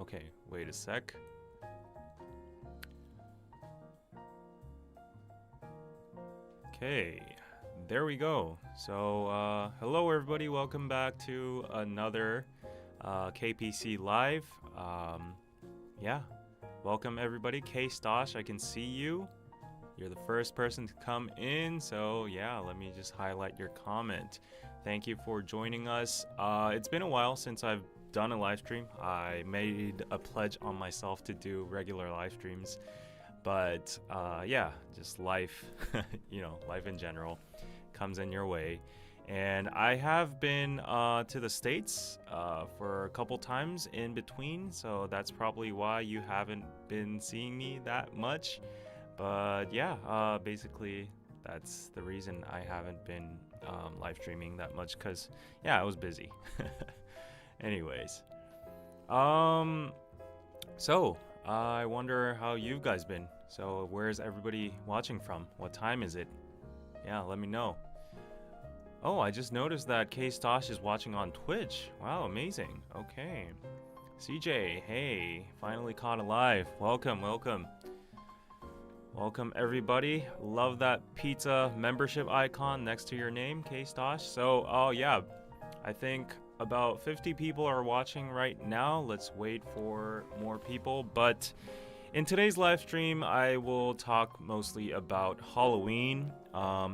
Okay, wait a sec. Okay, there we go. So, hello everybody, welcome back to another KPC Live. Yeah, welcome everybody. K-Stosh, I can see you. You're the first person to come in, so yeah, let me just highlight your comment. Thank you for joining us. It's been a while since I've done a live stream. I made a pledge on myself to do regular live streams. But yeah, just life, life in general comes in your way. And I have been to the States for a couple times in between, so that's probably why you haven't been seeing me that much. But yeah, basically that's the reason I haven't been live streaming that much, because yeah, I was busy. Anyways, so I wonder how you guys been. So where's everybody watching from? What time is it? Yeah, let me know. Oh, I just noticed that K-Stosh is watching on Twitch. Wow, amazing. Okay. CJ, hey, finally caught alive. Welcome, welcome. Welcome everybody. Love that pizza membership icon next to your name, K-Stosh. So, oh yeah, I think about 50 people are watching right now. Let's wait for more people. But in today's live stream, I will talk mostly about Halloween.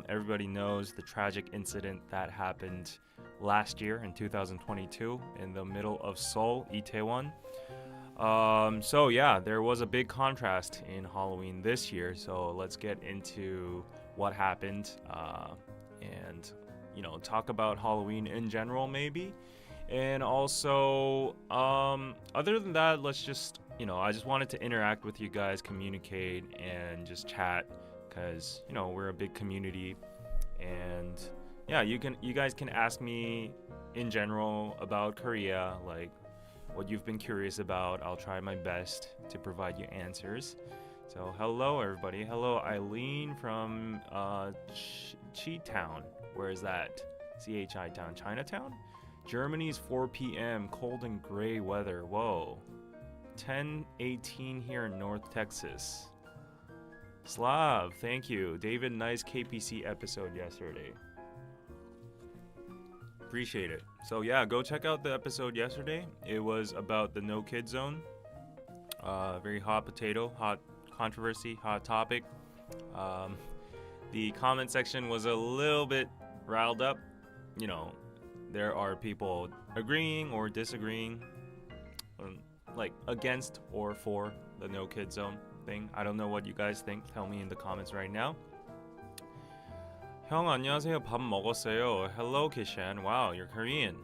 Everybody knows the tragic incident that happened last year in 2022 in the middle of Seoul, Itaewon. So yeah, there was a big contrast in Halloween this year. So let's get into what happened and talk about Halloween in general maybe. And also, other than that, let's just, I just wanted to interact with you guys, communicate, and just chat, because, we're a big community. And yeah, you guys can ask me in general about Korea, like what you've been curious about. I'll try my best to provide you answers. So hello everybody. Hello Eileen from Chi-town. Where is that? CHI town, Chinatown? Germany's 4 p.m. cold and gray weather. Whoa. 10:18 here in North Texas. Slav, thank you. David, nice KPC episode yesterday. Appreciate it. So yeah, go check out the episode yesterday. It was about the no kid zone. Very hot potato, hot controversy, hot topic. The comment section was a little bit riled up. There are people agreeing or disagreeing, like against or for the no kid zone thing. I don't know what you guys think. Tell me in the comments right now. 형 안녕하세요. 밥 먹었어요. Hello Kishan. Wow, you're Korean.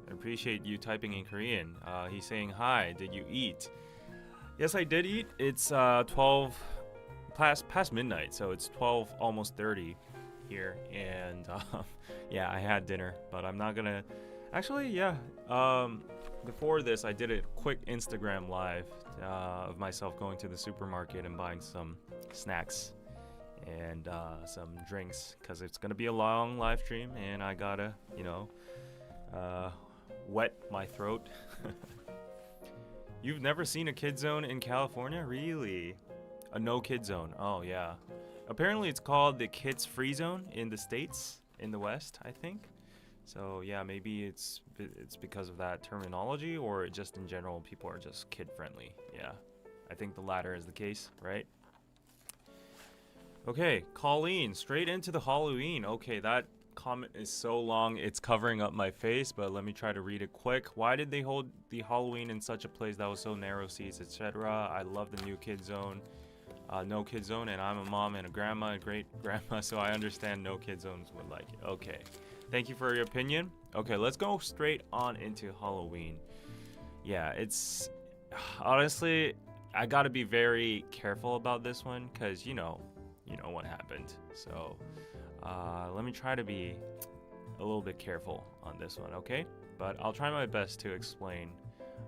I appreciate you typing in Korean. He's saying hi. Did you eat? Yes, I did eat. It's 12 past midnight, so it's 12 almost 30 here, and yeah, I had dinner, but I'm not gonna actually. Yeah, before this I did a quick Instagram live of myself going to the supermarket and buying some snacks and some drinks, because it's gonna be a long live stream and I gotta wet my throat. You've never seen a kid zone in California? Really? A no kid zone? Oh yeah. Apparently it's called the kids free zone in the States, in the West, I think. So yeah, maybe it's because of that terminology, or just in general people are just kid friendly. Yeah, I think the latter is the case, right? Okay, Colleen, straight into the Halloween. Okay, that comment is so long it's covering up my face, but let me try to read it quick. Why did they hold the Halloween in such a place that was so narrow seats, etc.? I love the new kid zone. No kid zone, and I'm a mom and a grandma, a great grandma, so I understand no kid zones would like it. Okay, thank you for your opinion. Okay, let's go straight on into Halloween. Yeah, it's honestly, I gotta be very careful about this one, because you know what happened. So let me try to be a little bit careful on this one, okay? But I'll try my best to explain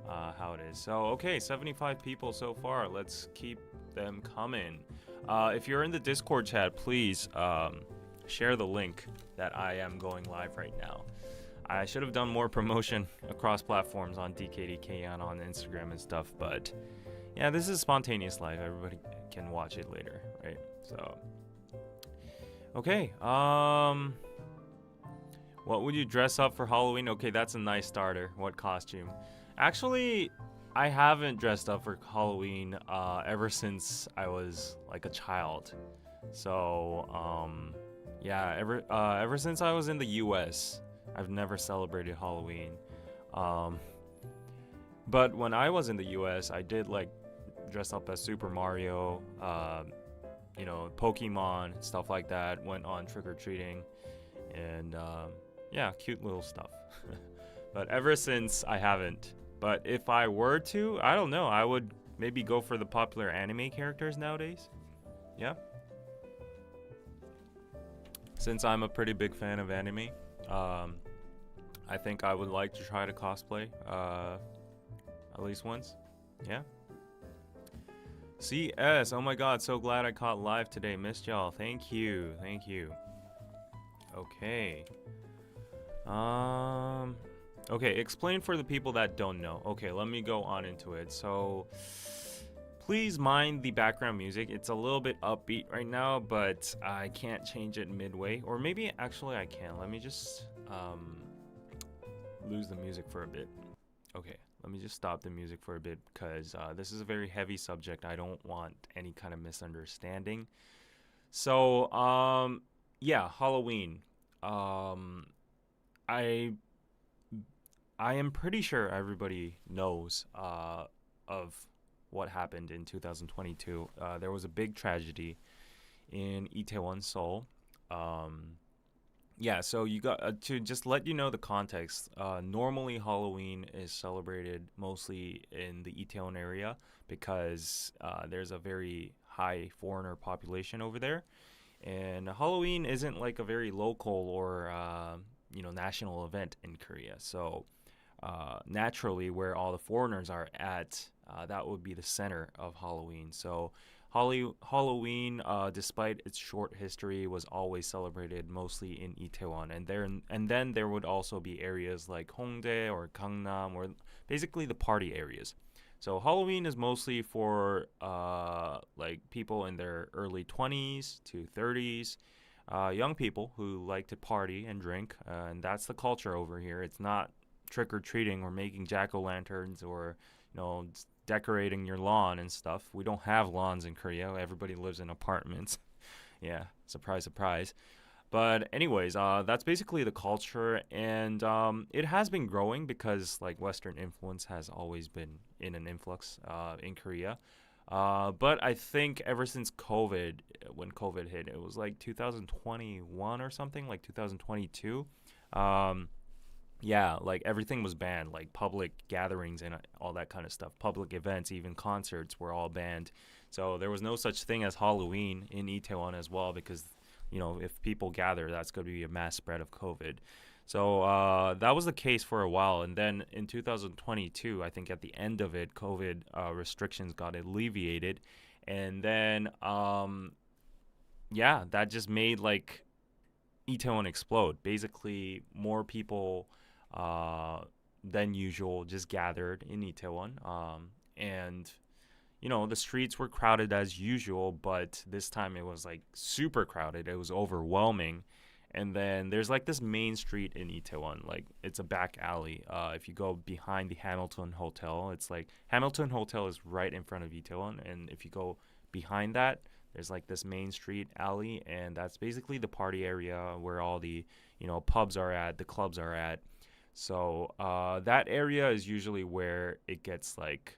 how it is. So okay, 75 people so far. Let's keep them coming. If you're in the Discord chat, please share the link that I am going live right now. I should have done more promotion across platforms on DKDK and on Instagram and stuff, but yeah, this is spontaneous live. Everybody can watch it later, right? So, okay. What would you dress up for Halloween? Okay, that's a nice starter. What costume? Actually, I haven't dressed up for Halloween ever since I was like a child. So, yeah, ever since I was in the U.S., I've never celebrated Halloween. But when I was in the U.S., I did like dress up as Super Mario, Pokemon, stuff like that. Went on trick or treating, and yeah, cute little stuff. But ever since, I haven't. But if I were to, I don't know, I would maybe go for the popular anime characters nowadays. Yeah. Since I'm a pretty big fan of anime, I think I would like to try to cosplay at least once. Yeah. CS, oh my god, so glad I caught live today. Missed y'all. Thank you. Thank you. Okay. Okay, explain for the people that don't know. Okay, let me go on into it. So, please mind the background music. It's a little bit upbeat right now, but I can't change it midway. Or maybe, actually, I can. Let me just lose the music for a bit. Okay, let me just stop the music for a bit because this is a very heavy subject. I don't want any kind of misunderstanding. So, yeah, Halloween. I am pretty sure everybody knows of what happened in 2022. There was a big tragedy in Itaewon, Seoul. Yeah, so you got to just let you know the context. Normally, Halloween is celebrated mostly in the Itaewon area because there's a very high foreigner population over there, and Halloween isn't like a very local or national event in Korea. So naturally, where all the foreigners are at, that would be the center of Halloween. So Halloween, despite its short history, was always celebrated mostly in Itaewon, and then there would also be areas like Hongdae or Gangnam, or basically the party areas. So Halloween is mostly for like people in their early 20s to 30s, young people who like to party and drink, and that's the culture over here. It's not trick or treating or making jack-o'-lanterns or decorating your lawn and stuff. We don't have lawns in Korea. Everybody lives in apartments. Yeah, surprise, surprise. But anyways, that's basically the culture, and it has been growing because like Western influence has always been in an influx in Korea. But I think ever since COVID, when COVID hit, it was like 2021 or something, like 2022. Yeah, like everything was banned, like public gatherings and all that kind of stuff. Public events, even concerts were all banned. So there was no such thing as Halloween in Itaewon as well because, if people gather, that's going to be a mass spread of COVID. So that was the case for a while. And then in 2022, I think at the end of it, COVID restrictions got alleviated. And then, yeah, that just made like Itaewon explode. Basically, more people than usual just gathered in Itaewon. And, the streets were crowded as usual, but this time it was like super crowded. It was overwhelming. And then there's like this main street in Itaewon, like it's a back alley. If you go behind the Hamilton Hotel, it's like Hamilton Hotel is right in front of Itaewon. And if you go behind that, there's like this main street alley, and that's basically the party area where all the, pubs are at, the clubs are at. So that area is usually where it gets like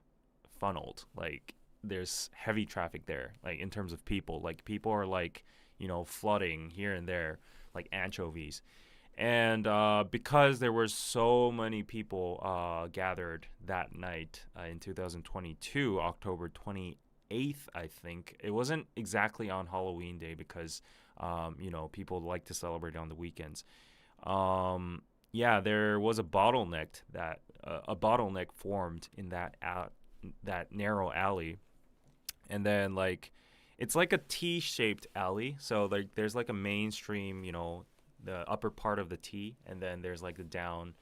funneled. Like there's heavy traffic there, like in terms of people. Like people are like, flooding here and there like anchovies. And because there were so many people gathered that night in 2022, October 28th, I think. It wasn't exactly on Halloween Day because, people like to celebrate on the weekends. Yeah, there was a bottleneck formed in that narrow alley, and then like it's like a T-shaped alley. So like there's like a mainstream, the upper part of the T, and then there's like the down,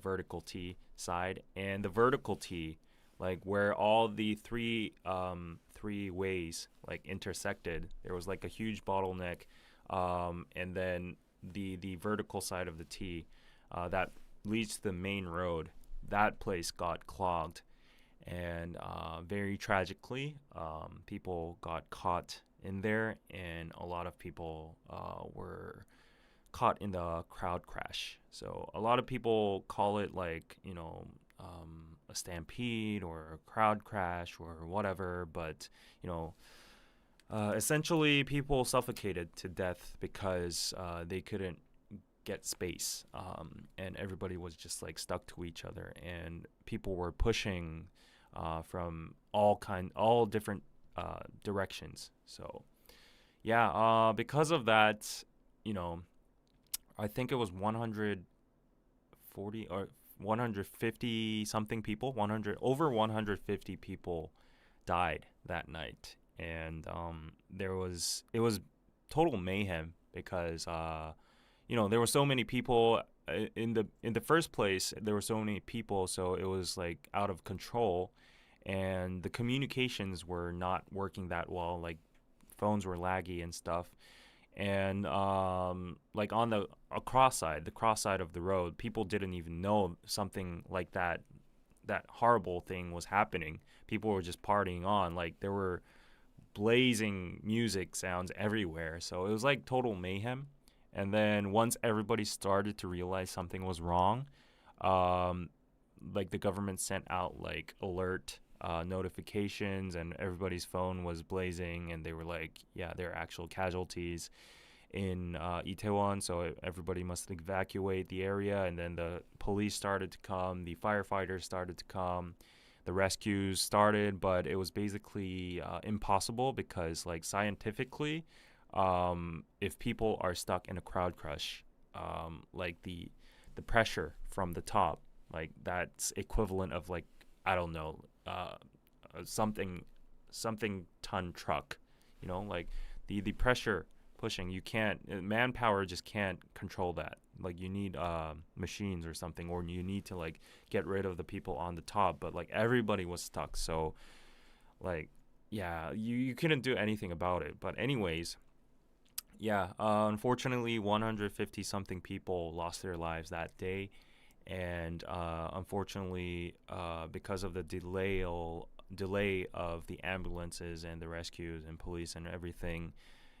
vertical T side, and the vertical T, like where all the three ways like intersected. There was like a huge bottleneck, and then the vertical side of the T, that leads to the main road. That place got clogged, and very tragically, people got caught in there, and a lot of people were caught in the crowd crash. So a lot of people call it like, a stampede or a crowd crash or whatever, but essentially people suffocated to death because they couldn't get space, and everybody was just like stuck to each other, and people were pushing from all different directions. So yeah, because of that, I think it was 140 or 150 something people, over 150 people died that night, and it was total mayhem because there were so many people in the first place. There were so many people, so it was like out of control, and the communications were not working that well. Like phones were laggy and stuff, and like on the cross side of the road, people didn't even know something like that horrible thing was happening. People were just partying on, like there were blazing music sounds everywhere, so it was like total mayhem. And then once everybody started to realize something was wrong, like the government sent out like alert notifications, and everybody's phone was blazing, and they were like, yeah, there are actual casualties in Itaewon, so everybody must evacuate the area. And then the police started to come, the firefighters started to come, the rescues started, but it was basically impossible because, like, scientifically, if people are stuck in a crowd crush, like the pressure from the top, like that's equivalent of like, I don't know, something ton truck, like the pressure pushing, you can't, manpower just can't control that. Like you need machines or something, or you need to like get rid of the people on the top, but like everybody was stuck. So like, yeah, you couldn't do anything about it. But anyways, yeah, unfortunately 150 something people lost their lives that day. And unfortunately, because of the delay of the ambulances and the rescues and police and everything,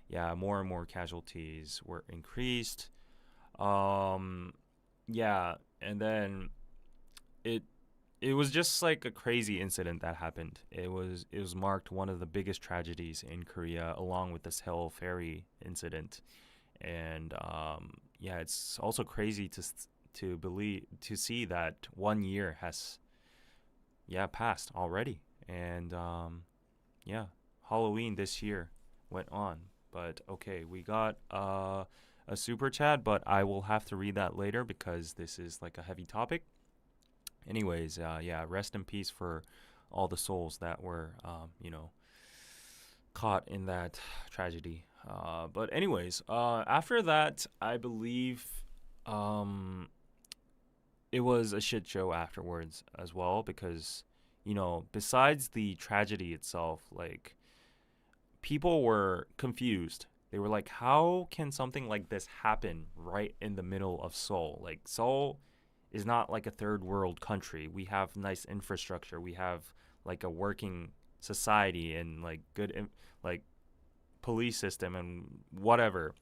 yeah, more and more casualties were increased. Yeah, and then it was just like a crazy incident that happened. It was marked one of the biggest tragedies in Korea, along with the Seoul ferry incident. And yeah, it's also crazy to see that 1 year has passed already. And yeah, Halloween this year went on. But okay, we got a super chat, but I will have to read that later because this is like a heavy topic. Anyways, yeah, rest in peace for all the souls that were, caught in that tragedy. But anyways, after that, I believe it was a shit show afterwards as well because, besides the tragedy itself, like, people were confused. They were like, how can something like this happen right in the middle of Seoul? Like, Seoul is not like a third world country. We have nice infrastructure. We have like a working society and like good like police system and whatever.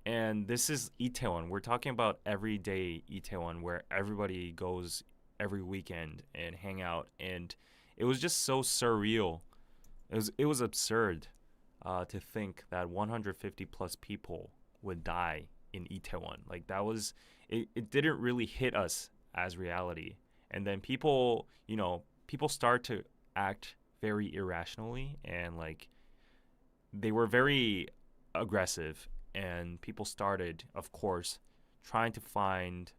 And this is Itaewon. We're talking about everyday Itaewon where everybody goes every weekend and hang out. And it was just so surreal. It was absurd to think that 150 plus people would die in Itaewon. Like that was, it didn't really hit us as reality. And then people start to act very irrationally, and like they were very aggressive, and people started, of course, trying to find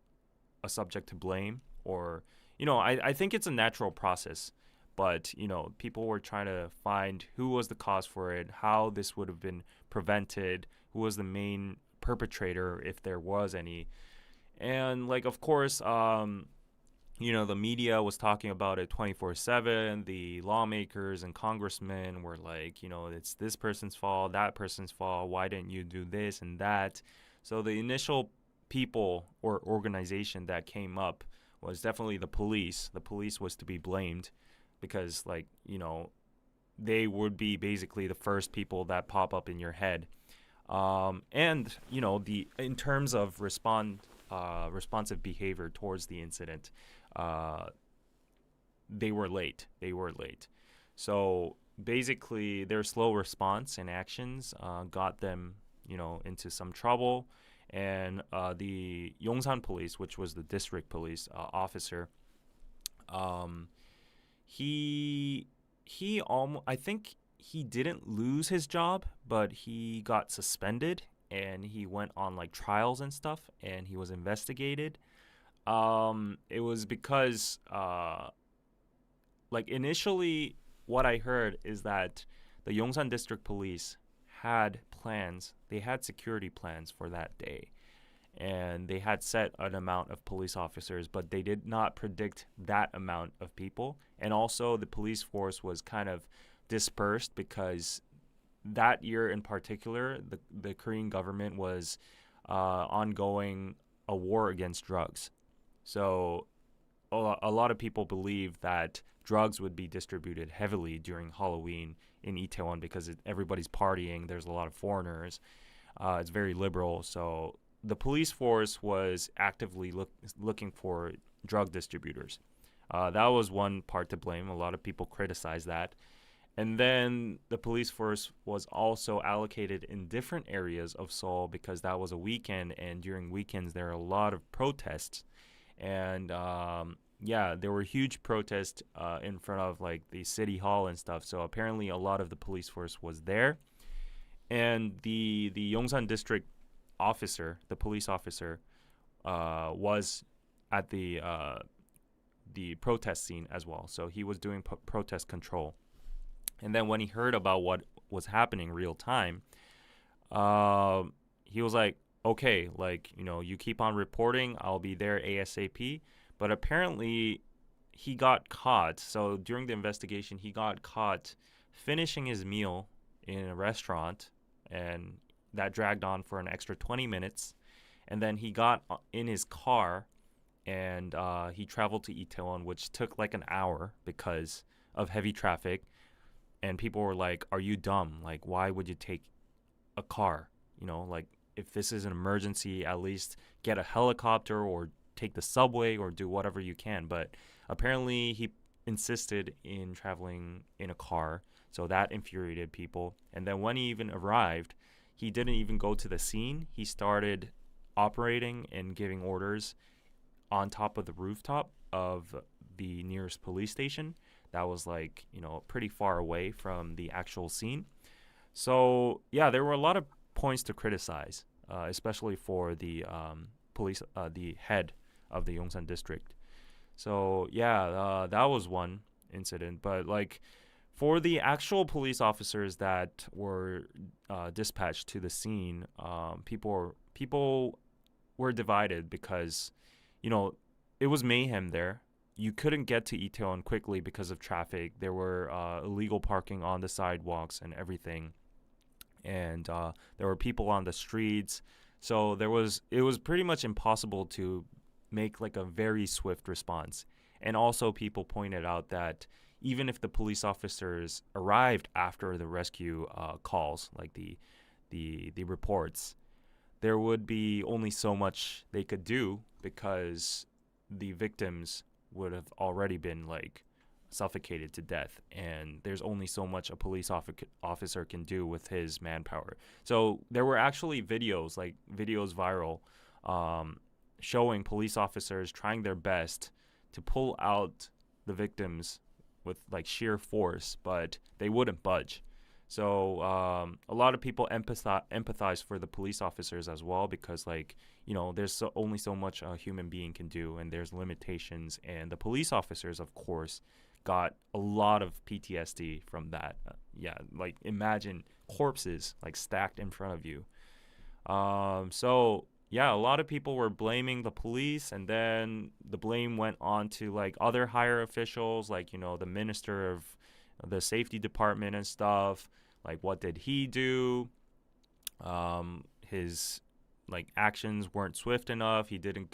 a subject to blame, or I think it's a natural process, but people were trying to find who was the cause for it, how this would have been prevented, who was the main perpetrator if there was any. And like, of course, the media was talking about it 24/7. The lawmakers and congressmen were like, it's this person's fault, that person's fault. Why didn't you do this and that? So the initial people or organization that came up was definitely the police. The police was to be blamed because, like, they would be basically the first people that pop up in your head. And the in terms of responsive behavior towards the incident, they were late. So basically, their slow response and actions got them, into some trouble. And the Yongsan police, which was the district police officer, I think he didn't lose his job, but he got suspended and he went on like trials and stuff, and he was investigated. It was because like initially what I heard is that the Yongsan district police had plans. They had security plans for that day, and they had set an amount of police officers, but they did not predict that amount of people. And also the police force was kind of dispersed because that year in particular, the Korean government was ongoing a war against drugs. So a lot of people believe that drugs would be distributed heavily during Halloween in Itaewon because everybody's partying. There's a lot of foreigners. It's very liberal. So the police force was actively looking for drug distributors. That was one part to blame. A lot of people criticize that. And then the police force was also allocated in different areas of Seoul because that was a weekend, and during weekends there are a lot of protests. And there were huge protests in front of like the city hall and stuff. So apparently a lot of the police force was there. And the Yongsan district officer, the police officer, was at the protest scene as well. So he was doing protest control. And then when he heard about what was happening real time, he was like, okay, like, you keep on reporting, I'll be there ASAP. But apparently he got caught. So during the investigation, he got caught finishing his meal in a restaurant, and that dragged on for an extra 20 minutes. And then he got in his car and he traveled to Itaewon, which took like an hour because of heavy traffic. And people were like, are you dumb? Like, why would you take a car? Like, if this is an emergency, at least get a helicopter or take the subway or do whatever you can. But apparently he insisted in traveling in a car. So that infuriated people. And then when he even arrived, he didn't even go to the scene. He started operating and giving orders on top of the rooftop of the nearest police station. That was like, pretty far away from the actual scene. So, yeah, there were a lot of points to criticize, especially for the police, the head of the Yongsan district. So, yeah, that was one incident. But, like, for the actual police officers that were dispatched to the scene, people were divided because, it was mayhem there. You couldn't get to Itaewon quickly because of traffic. There were illegal parking on the sidewalks and everything. And there were people on the streets. So it was pretty much impossible to make like a very swift response. And also people pointed out that even if the police officers arrived after the rescue calls, like the reports, there would be only so much they could do because the victims would have already been like suffocated to death, and there's only so much a police officer can do with his manpower. So there were actually videos viral, showing police officers trying their best to pull out the victims with like sheer force, but they wouldn't budge. So a lot of people empathize for the police officers as well, because there's only so much a human being can do, and there's limitations. And the police officers, of course, got a lot of PTSD from that. Like imagine corpses like stacked in front of you. So yeah, a lot of people were blaming the police, and then the blame went on to like other higher officials, like the minister of the safety department and stuff. Like, what did he do? His like actions weren't swift enough. He didn't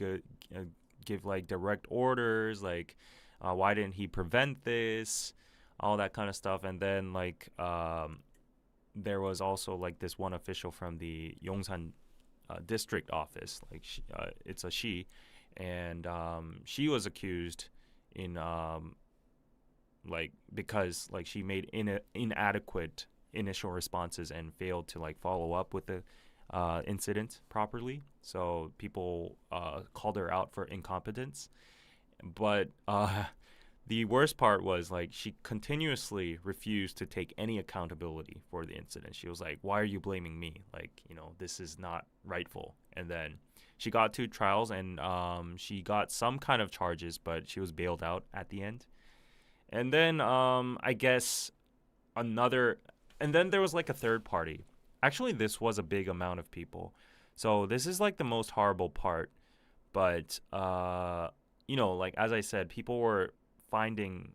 give like direct orders. Like, why didn't he prevent this? All that kind of stuff. And then like there was also like this one official from the Yongsan district office. Like it's a she, and she was accused in like because like she made inadequate initial responses and failed to like follow up with the incident properly. So people called her out for incompetence. But the worst part was like she continuously refused to take any accountability for the incident. She was like, "Why are you blaming me? Like, this is not rightful." And then she got 2 trials, and she got some kind of charges, but she was bailed out at the end. And then I guess another, and then there was like a third party. Actually, this was a big amount of people. So this is like the most horrible part. But like as I said, people were finding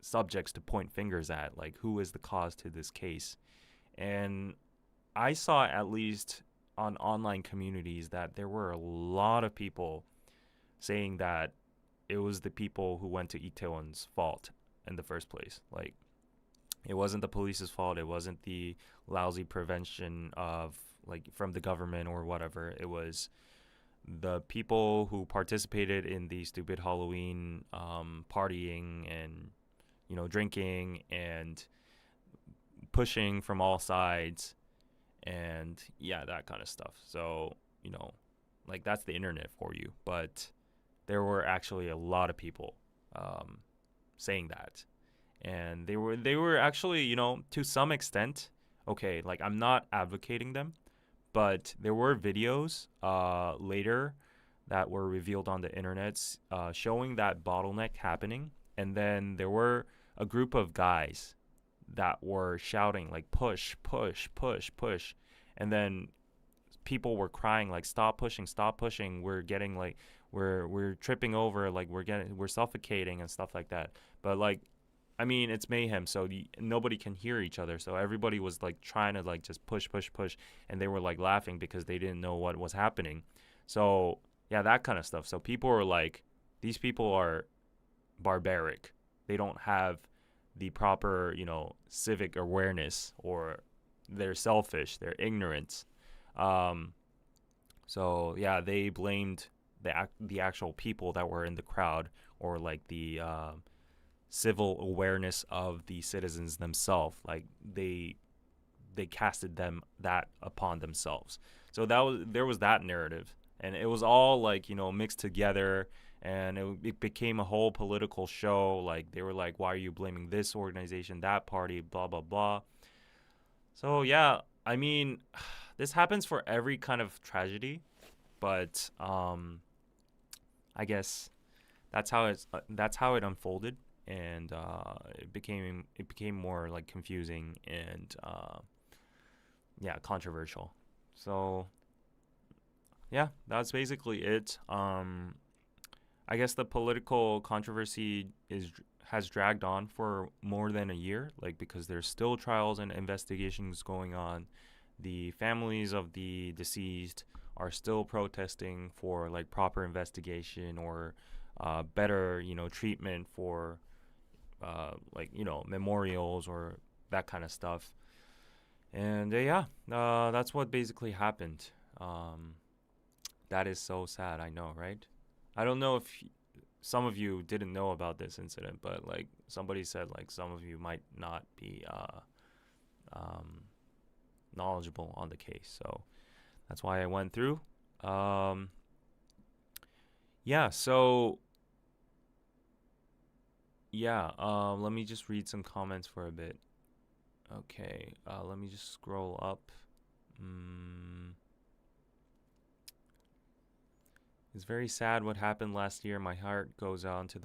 subjects to point fingers at, like who is the cause to this case. And I saw, at least on online communities, that there were a lot of people saying that it was the people who went to Itaewon's fault in the first place. Like, it wasn't the police's fault. It wasn't the lousy prevention of like from the government or whatever. It was the people who participated in the stupid Halloween partying and drinking and pushing from all sides, and yeah, that kind of stuff. So like that's the internet for you. But there were actually a lot of people saying that, and they were actually to some extent okay. Like, I'm not advocating them, but there were videos later that were revealed on the internet showing that bottleneck happening. And then there were a group of guys that were shouting like, push, push, push, push. And then people were crying like, stop pushing, we're getting like, we're tripping over, like we're suffocating and stuff like that. But like, I mean, it's mayhem, so nobody can hear each other. So everybody was like trying to like just push, push, push, and they were like laughing because they didn't know what was happening. So yeah, that kind of stuff. So people were like, these people are barbaric. They don't have the proper, civic awareness, or they're selfish. They're ignorant. Um, so yeah, they blamed the actual people that were in the crowd, or like the civil awareness of the citizens themselves. Like they casted that upon themselves. So there was that narrative, and it was all like mixed together, and it became a whole political show. Like, they were like, why are you blaming this organization, that party, blah blah blah. So yeah, I mean, this happens for every kind of tragedy, but I guess that's how it unfolded. And it became more like confusing and yeah, controversial. So yeah, that's basically it. I guess the political controversy has dragged on for more than a year, like, because there's still trials and investigations going on. The families of the deceased are still protesting for like proper investigation, or better treatment for like memorials or that kind of stuff. And yeah, that's what basically happened. That is so sad, I know, right? I don't know if some of you didn't know about this incident, but like somebody said, like some of you might not be um, knowledgeable on the case. So that's why I went through. Um, yeah, so yeah, let me just read some comments for a bit. Okay, let me just scroll up. It's very sad what happened last year. My heart goes out to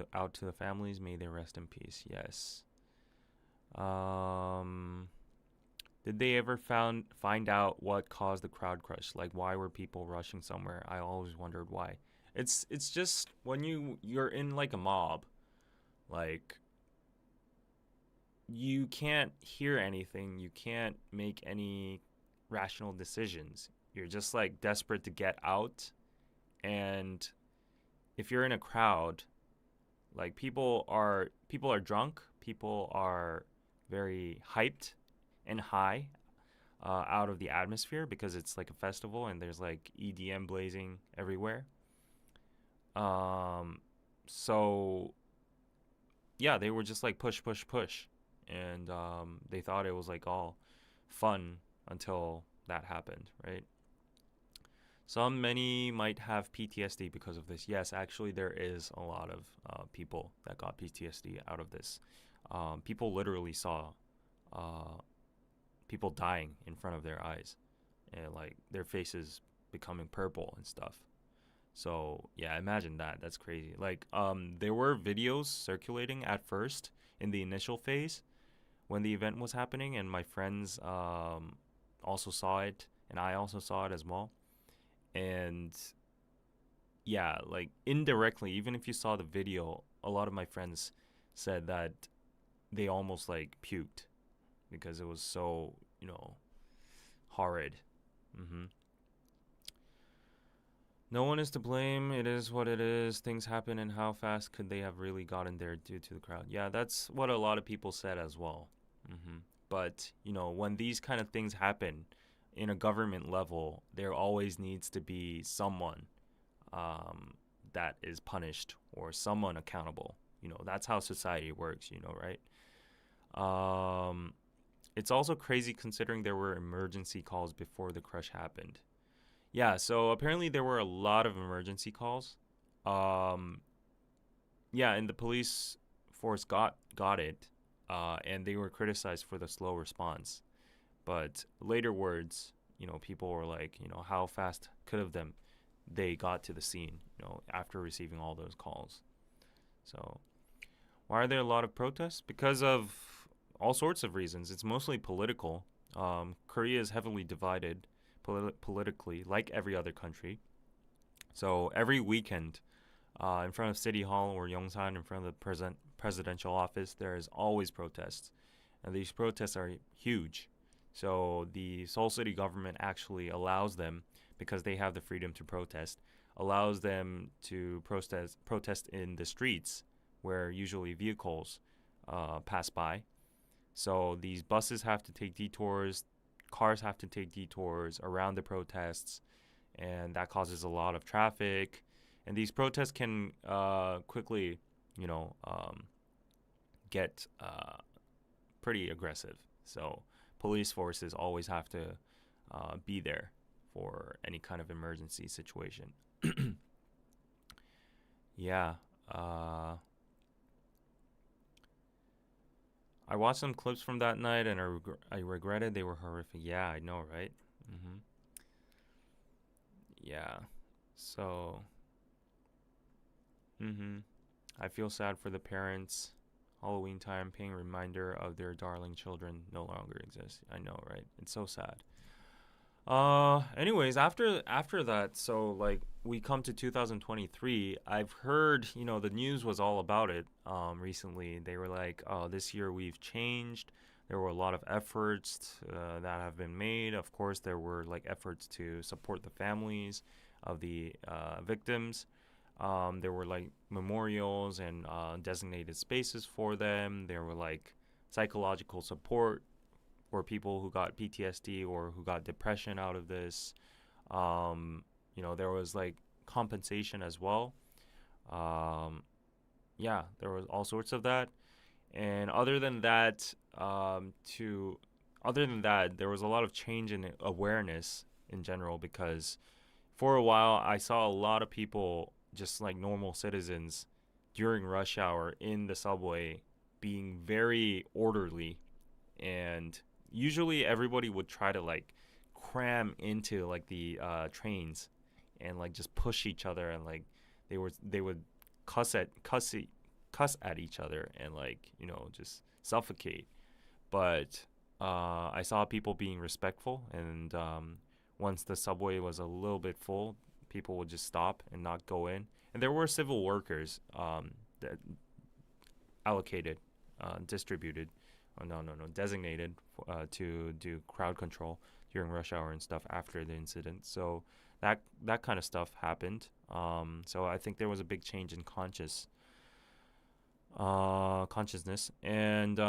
the families. May they rest in peace. Yes. Um, Did they ever find out what caused the crowd crush? Like why were people rushing somewhere? I always wondered why. It's just when you're in like a mob, like you can't hear anything, you can't make any rational decisions. You're just like desperate to get out. And if you're in a crowd, like people are drunk, people are very hyped and high out of the atmosphere because it's like a festival and there's like EDM blazing everywhere. Um, so yeah, they were just like push, push, push, and they thought it was like all fun until that happened, right? Many might have PTSD because of this. Yes, actually, there is a lot of people that got PTSD out of this. People literally saw uh, people dying in front of their eyes, and like their faces becoming purple and stuff. So yeah, imagine that. That's crazy. Like there were videos circulating at first in the initial phase when the event was happening, and my friends also saw it, and I also saw it as well. And yeah, like indirectly, even if you saw the video, a lot of my friends said that they almost like puked because it was so, horrid. hmm No one is to blame. It is what it is. Things happen, and how fast could they have really gotten there due to the crowd? Yeah, that's what a lot of people said as well. But, when these kind of things happen in a government level, there always needs to be someone um, that is punished or someone accountable. That's how society works, right? Um, it's also crazy considering there were emergency calls before the crush happened. Yeah, so apparently there were a lot of emergency calls. Um, yeah, and the police force got it, and they were criticized for the slow response. But later words, people were like, how fast could have them they got to the scene, after receiving all those calls. So why are there a lot of protests? Because of all sorts of reasons. It's mostly political. Korea is heavily divided politically, like every other country. So every weekend, in front of City Hall or Yongsan, in front of the presidential office, there is always protests, and these protests are huge. So the Seoul City government actually allows them, because they have the freedom to protest, allows them to protest in the streets where usually vehicles pass by. So these buses have to take detours, cars have to take detours around the protests, and that causes a lot of traffic. And these protests can quickly, get pretty aggressive. So police forces always have to be there for any kind of emergency situation. Yeah. I watched some clips from that night and I regretted they were horrific. Yeah, I know, right? hmm Yeah. So, hmm I feel sad for the parents. Halloween time, paying reminder of their darling children no longer exists. I know, right? It's so sad. Anyways, after that, so like we come to 2023, I've heard, the news was all about it recently. They were like, "Oh, this year we've changed." There were a lot of efforts that have been made. Of course, there were like efforts to support the families of the victims. There were like memorials and designated spaces for them. There were like psychological support for people who got PTSD or who got depression out of this. There was like compensation as well. Um, yeah, there was all sorts of that. And other than that, there was a lot of change in awareness in general because for a while I saw a lot of people, just like normal citizens, during rush hour in the subway being very orderly, and usually everybody would try to like cram into like the trains and like just push each other, and like they would cuss at cuss cuss at each other and like just suffocate. But I saw people being respectful, and once the subway was a little bit full, people would just stop and not go in. And there were civil workers that allocated, distributed, oh, no, designated to do crowd control during rush hour and stuff after the incident. So that kind of stuff happened. So I think there was a big change in consciousness. And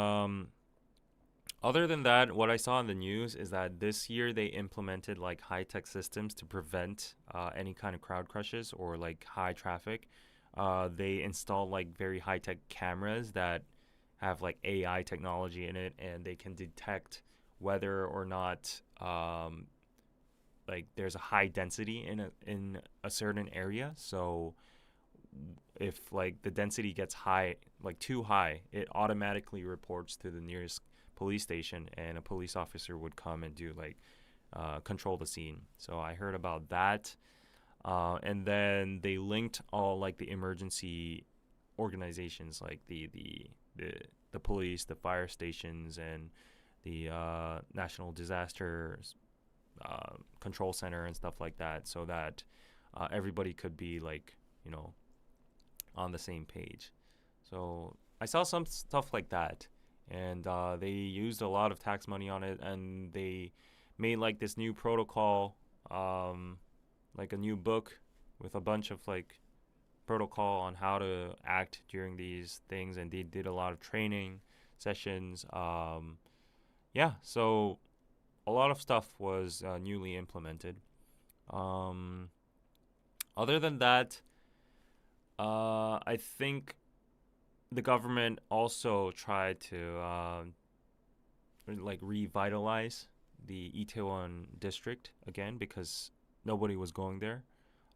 other than that, what I saw in the news is that this year they implemented like high tech systems to prevent any kind of crowd crushes or like high traffic. They installed like very high tech cameras that have like AI technology in it, and they can detect whether or not like there's a high density in a certain area. So if like the density gets high, like too high, it automatically reports to the nearest police station, and a police officer would come and do like control the scene. So I heard about that. And then they linked all like the emergency organizations, like the police, the fire stations, and the National Disaster Control Center and stuff like that, so that everybody could be like, on the same page. So I saw some stuff like that, and they used a lot of tax money on it, and they made like this new protocol, like a new book with a bunch of like protocol on how to act during these things, and they did a lot of training sessions. Yeah, so a lot of stuff was newly implemented. Other than that, I think the government also tried to like revitalize the Itaewon district again, because nobody was going there.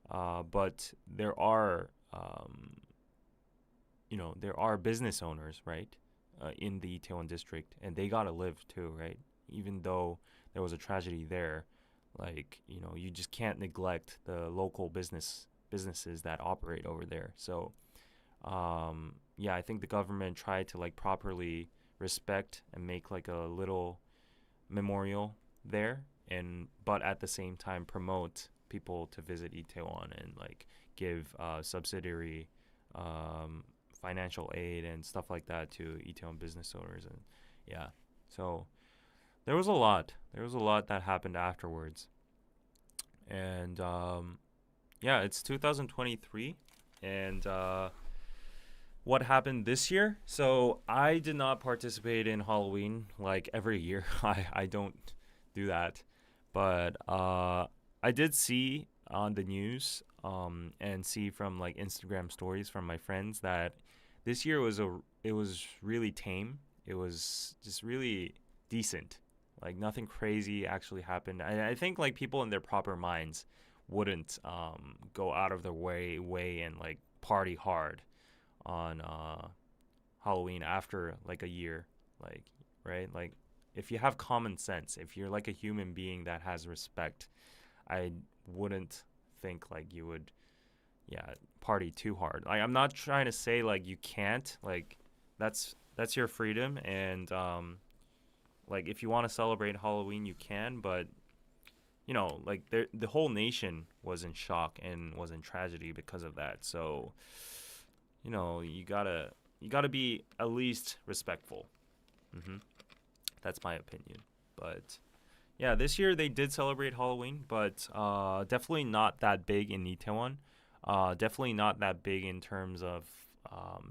But there are, there are business owners, right, in the Itaewon district, and they gotta live too, right? Even though there was a tragedy there, like, you just can't neglect the local businesses that operate over there. So, yeah, I think the government tried to like properly respect and make like a little memorial there, and but at the same time promote people to visit Itaewon and like give subsidiary financial aid and stuff like that to Itaewon business owners. And yeah, so there was a lot. There was a lot that happened afterwards. And yeah, it's 2023, and what happened this year? So I did not participate in Halloween like every year. I don't do that, but I did see on the news and see from like Instagram stories from my friends that this year it was really tame. It was just really decent. Like nothing crazy actually happened. I think like people in their proper minds wouldn't go out of their way and like party hard on Halloween after like a year, like, right? Like if you have common sense, if you're like a human being that has respect, I wouldn't think like you would, yeah, party too hard. Like I'm not trying to say like you can't, like that's your freedom, and like if you want to celebrate Halloween you can, but like the whole nation was in shock and was in tragedy because of that. So you gotta be at least respectful. hmm That's my opinion. But yeah, this year they did celebrate Halloween, but definitely not that big in Itaewon. Definitely not that big in terms of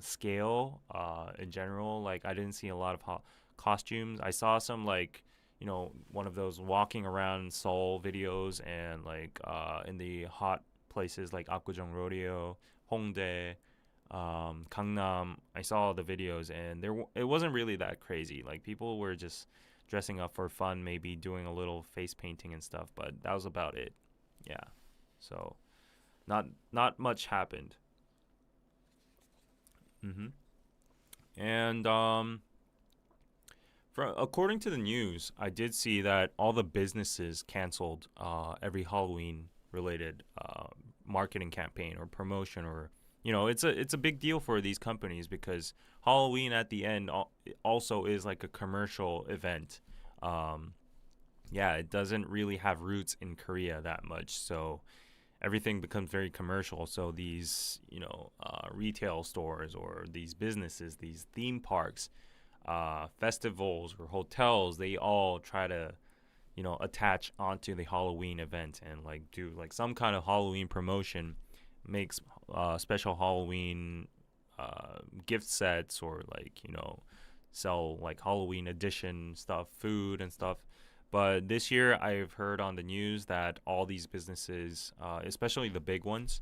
scale in general. Like I didn't see a lot of costumes. I saw some like one of those walking around Seoul videos, and like in the hot places like Apgujeong Rodeo, Hongdae, Gangnam. I saw the videos, and it wasn't really that crazy. Like people were just dressing up for fun, maybe doing a little face painting and stuff, but that was about it. Yeah. So not much happened. Mhm. And according to the news, I did see that all the businesses canceled every Halloween related marketing campaign or promotion, or it's a big deal for these companies, because Halloween at the end also is like a commercial event. yeah, it doesn't really have roots in Korea that much. So everything becomes very commercial. So these, retail stores or these businesses, these theme parks, festivals or hotels, they all try to, attach onto the Halloween event and like do like some kind of Halloween promotion, makes special Halloween gift sets or like, sell like Halloween edition stuff, food and stuff. But this year, I've heard on the news that all these businesses, especially the big ones,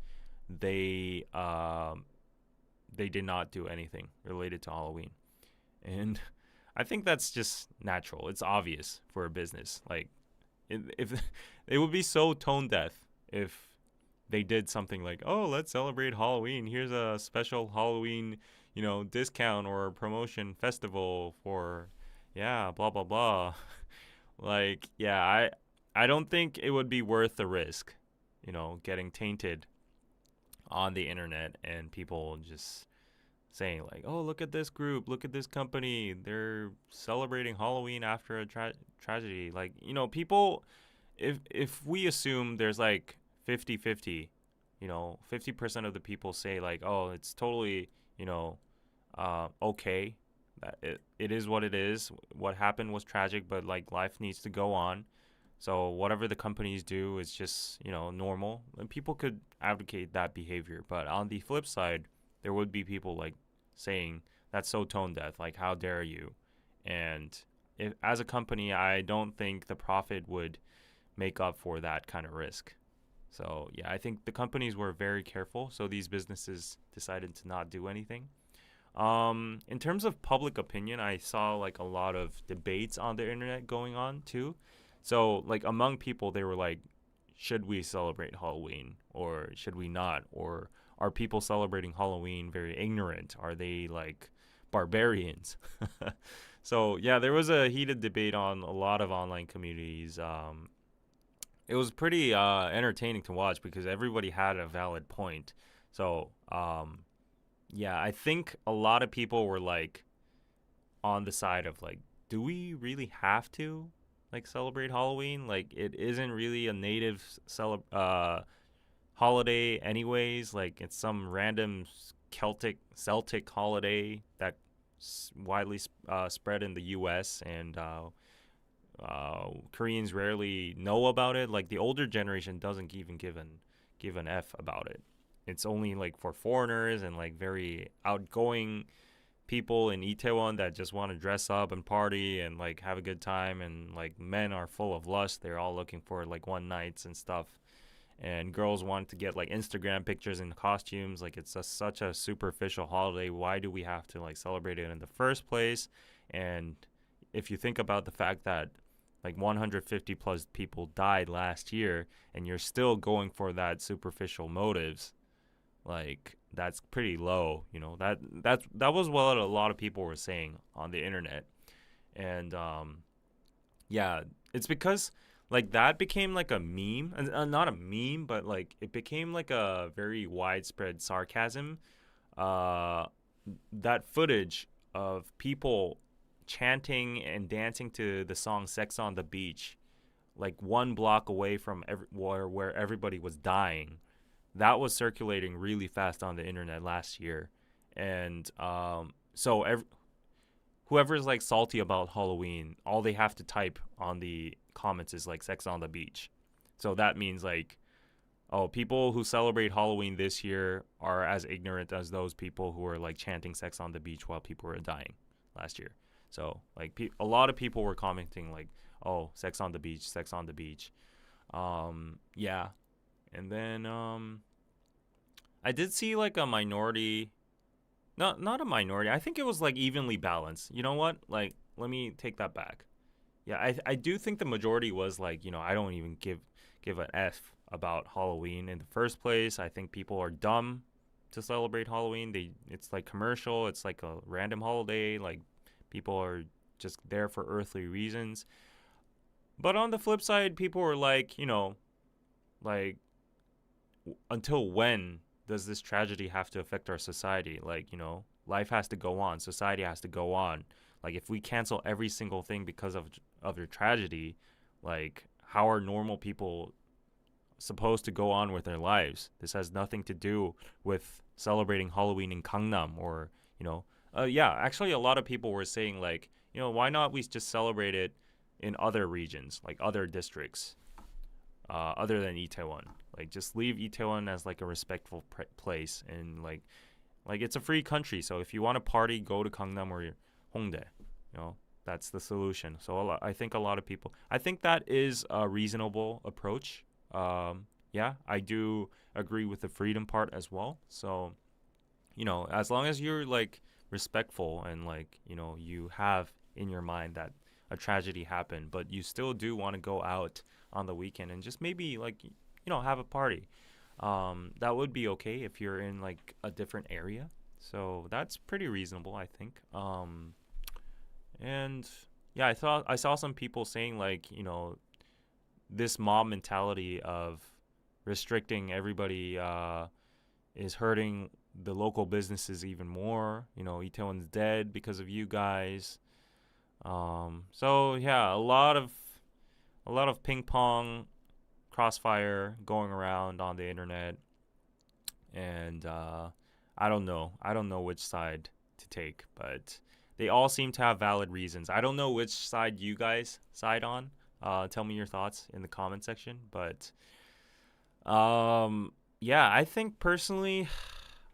they they did not do anything related to Halloween, and I think that's just natural. It's obvious for a business. Like, if it would be so tone deaf if they did something like, "Oh, let's celebrate Halloween. Here's a special Halloween, discount or promotion festival for, yeah, blah blah blah." Like, yeah, I don't think it would be worth the risk, getting tainted on the internet and people just saying like, "Oh, look at this group, look at this company. They're celebrating Halloween after a tragedy." Like, people, if we assume there's like 50-50, 50% of the people say like, "Oh, it's totally, okay. That it is what it is. What happened was tragic, but like life needs to go on. So whatever the companies do is just, normal." And people could advocate that behavior. But on the flip side, there would be people like saying that's so tone deaf. Like, how dare you? And if, as a company, I don't think the profit would make up for that kind of risk. So yeah, I think the companies were very careful. So these businesses decided to not do anything. In terms of public opinion, I saw like a lot of debates on the internet going on too. So like among people, they were like, should we celebrate Halloween or should we not? Or are people celebrating Halloween very ignorant? Are they like barbarians? So yeah, there was a heated debate on a lot of online communities. It was pretty entertaining to watch because everybody had a valid point. So yeah, I think a lot of people were like on the side of like, do we really have to like celebrate Halloween? Like, it isn't really a native holiday, anyways. Like, it's some random Celtic holiday that widely spread in the U.S. and Koreans rarely know about it. Like, the older generation doesn't even give an F about it. It's only like for foreigners and like very outgoing people in Itaewon that just want to dress up and party and like have a good time. And like men are full of lust. They're all looking for like one nights and stuff. And girls want to get like Instagram pictures and costumes. Like, it's such a superficial holiday. Why do we have to like celebrate it in the first place? And if you think about the fact that like 150 plus people died last year and you're still going for that superficial motives, like, that's pretty low. That was what a lot of people were saying on the internet. And yeah, it's because like that became like a meme, and not a meme, but like it became like a very widespread sarcasm. uh that footage of people chanting and dancing to the song Sex on the Beach, like 1 block away from where everybody was dying, that was circulating really fast on the internet last year. And so whoever's like salty about Halloween, all they have to type on the comments is like Sex on the Beach. So that means like, oh, people who celebrate Halloween this year are as ignorant as those people who were like chanting Sex on the Beach while people were dying last year. So like a lot of people were commenting like, oh, Sex on the Beach, Sex on the Beach. Yeah. And then I did see like a minority, not a minority. I think it was like evenly balanced. You know what? Like, let me take that back. Yeah, I do think the majority was like, I don't even give an F about Halloween in the first place. I think people are dumb to celebrate Halloween. It's like commercial. It's like a random holiday. Like, people are just there for earthly reasons. But on the flip side, people were like, like, until when does this tragedy have to affect our society? Like, life has to go on. Society has to go on. Like if we cancel every single thing because of your tragedy, like how are normal people supposed to go on with their lives? This has nothing to do with celebrating Halloween in Gangnam or, yeah, actually a lot of people were saying like, why not we just celebrate it in other regions, like other districts, other than Itaewon. Like just leave Itaewon as like a respectful place, and like it's a free country. So if you want to party, go to Gangnam or Hongdae. That's the solution. So I think a lot of people, I think that is a reasonable approach. Yeah, I do agree with the freedom part as well. So, as long as you're like respectful and like, you have in your mind that a tragedy happened, but you still do want to go out on the weekend and just maybe like, have a party. That would be okay if you're in like a different area. So that's pretty reasonable, I think. And yeah, I saw some people saying like, this mob mentality of restricting everybody is hurting the local businesses even more. Itaewon's dead because of you guys. So yeah, a lot of ping pong crossfire going around on the internet, and I don't know which side to take, but they all seem to have valid reasons. I don't know which side you guys side on. Tell me your thoughts in the comment section. But yeah, I think personally,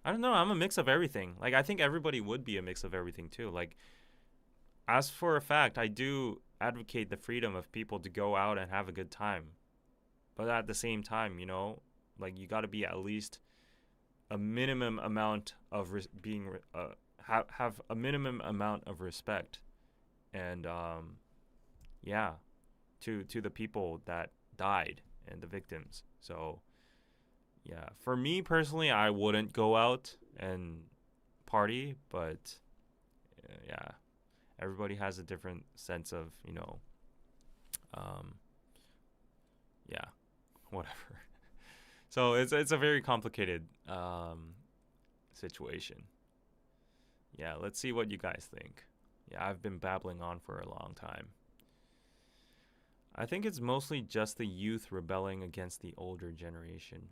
I don't know. I'm a mix of everything. Like I think everybody would be a mix of everything too. Like as for a fact, I do advocate the freedom of people to go out and have a good time. But at the same time, like you got to be at least a minimum amount of have a minimum amount of respect, and yeah, to the people that died and the victims. So yeah, for me personally, I wouldn't go out and party, but yeah, everybody has a different sense of yeah, whatever. So it's a very complicated situation. Yeah, let's see what you guys think. Yeah, I've been babbling on for a long time. I think it's mostly just the youth rebelling against the older generation.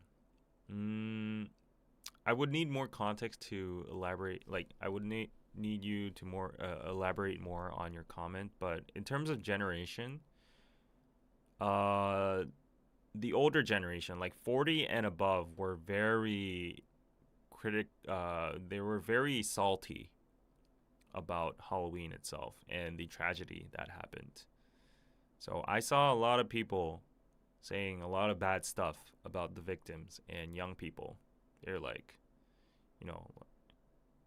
I would need more context to elaborate. Like, I would need you to more elaborate more on your comment. But in terms of generation, the older generation, like 40 and above, were very they were very salty about Halloween itself and the tragedy that happened. So I saw a lot of people saying a lot of bad stuff about the victims and young people. They're like,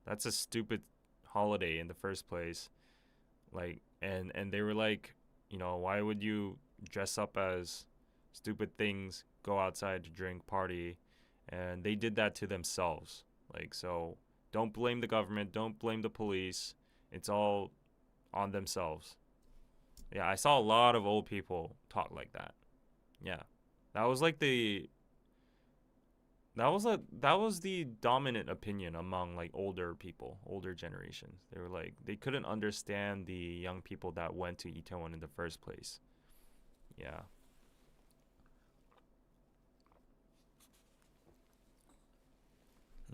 that's a stupid holiday in the first place. Like, and they were like, why would you dress up as stupid things, go outside to drink, party? And they did that to themselves. Like, so don't blame the government, don't blame the police. It's all on themselves. Yeah, I saw a lot of old people talk like that. Yeah. That was like that was the dominant opinion among like older people, older generations. They were like they couldn't understand the young people that went to Itaewon in the first place. Yeah.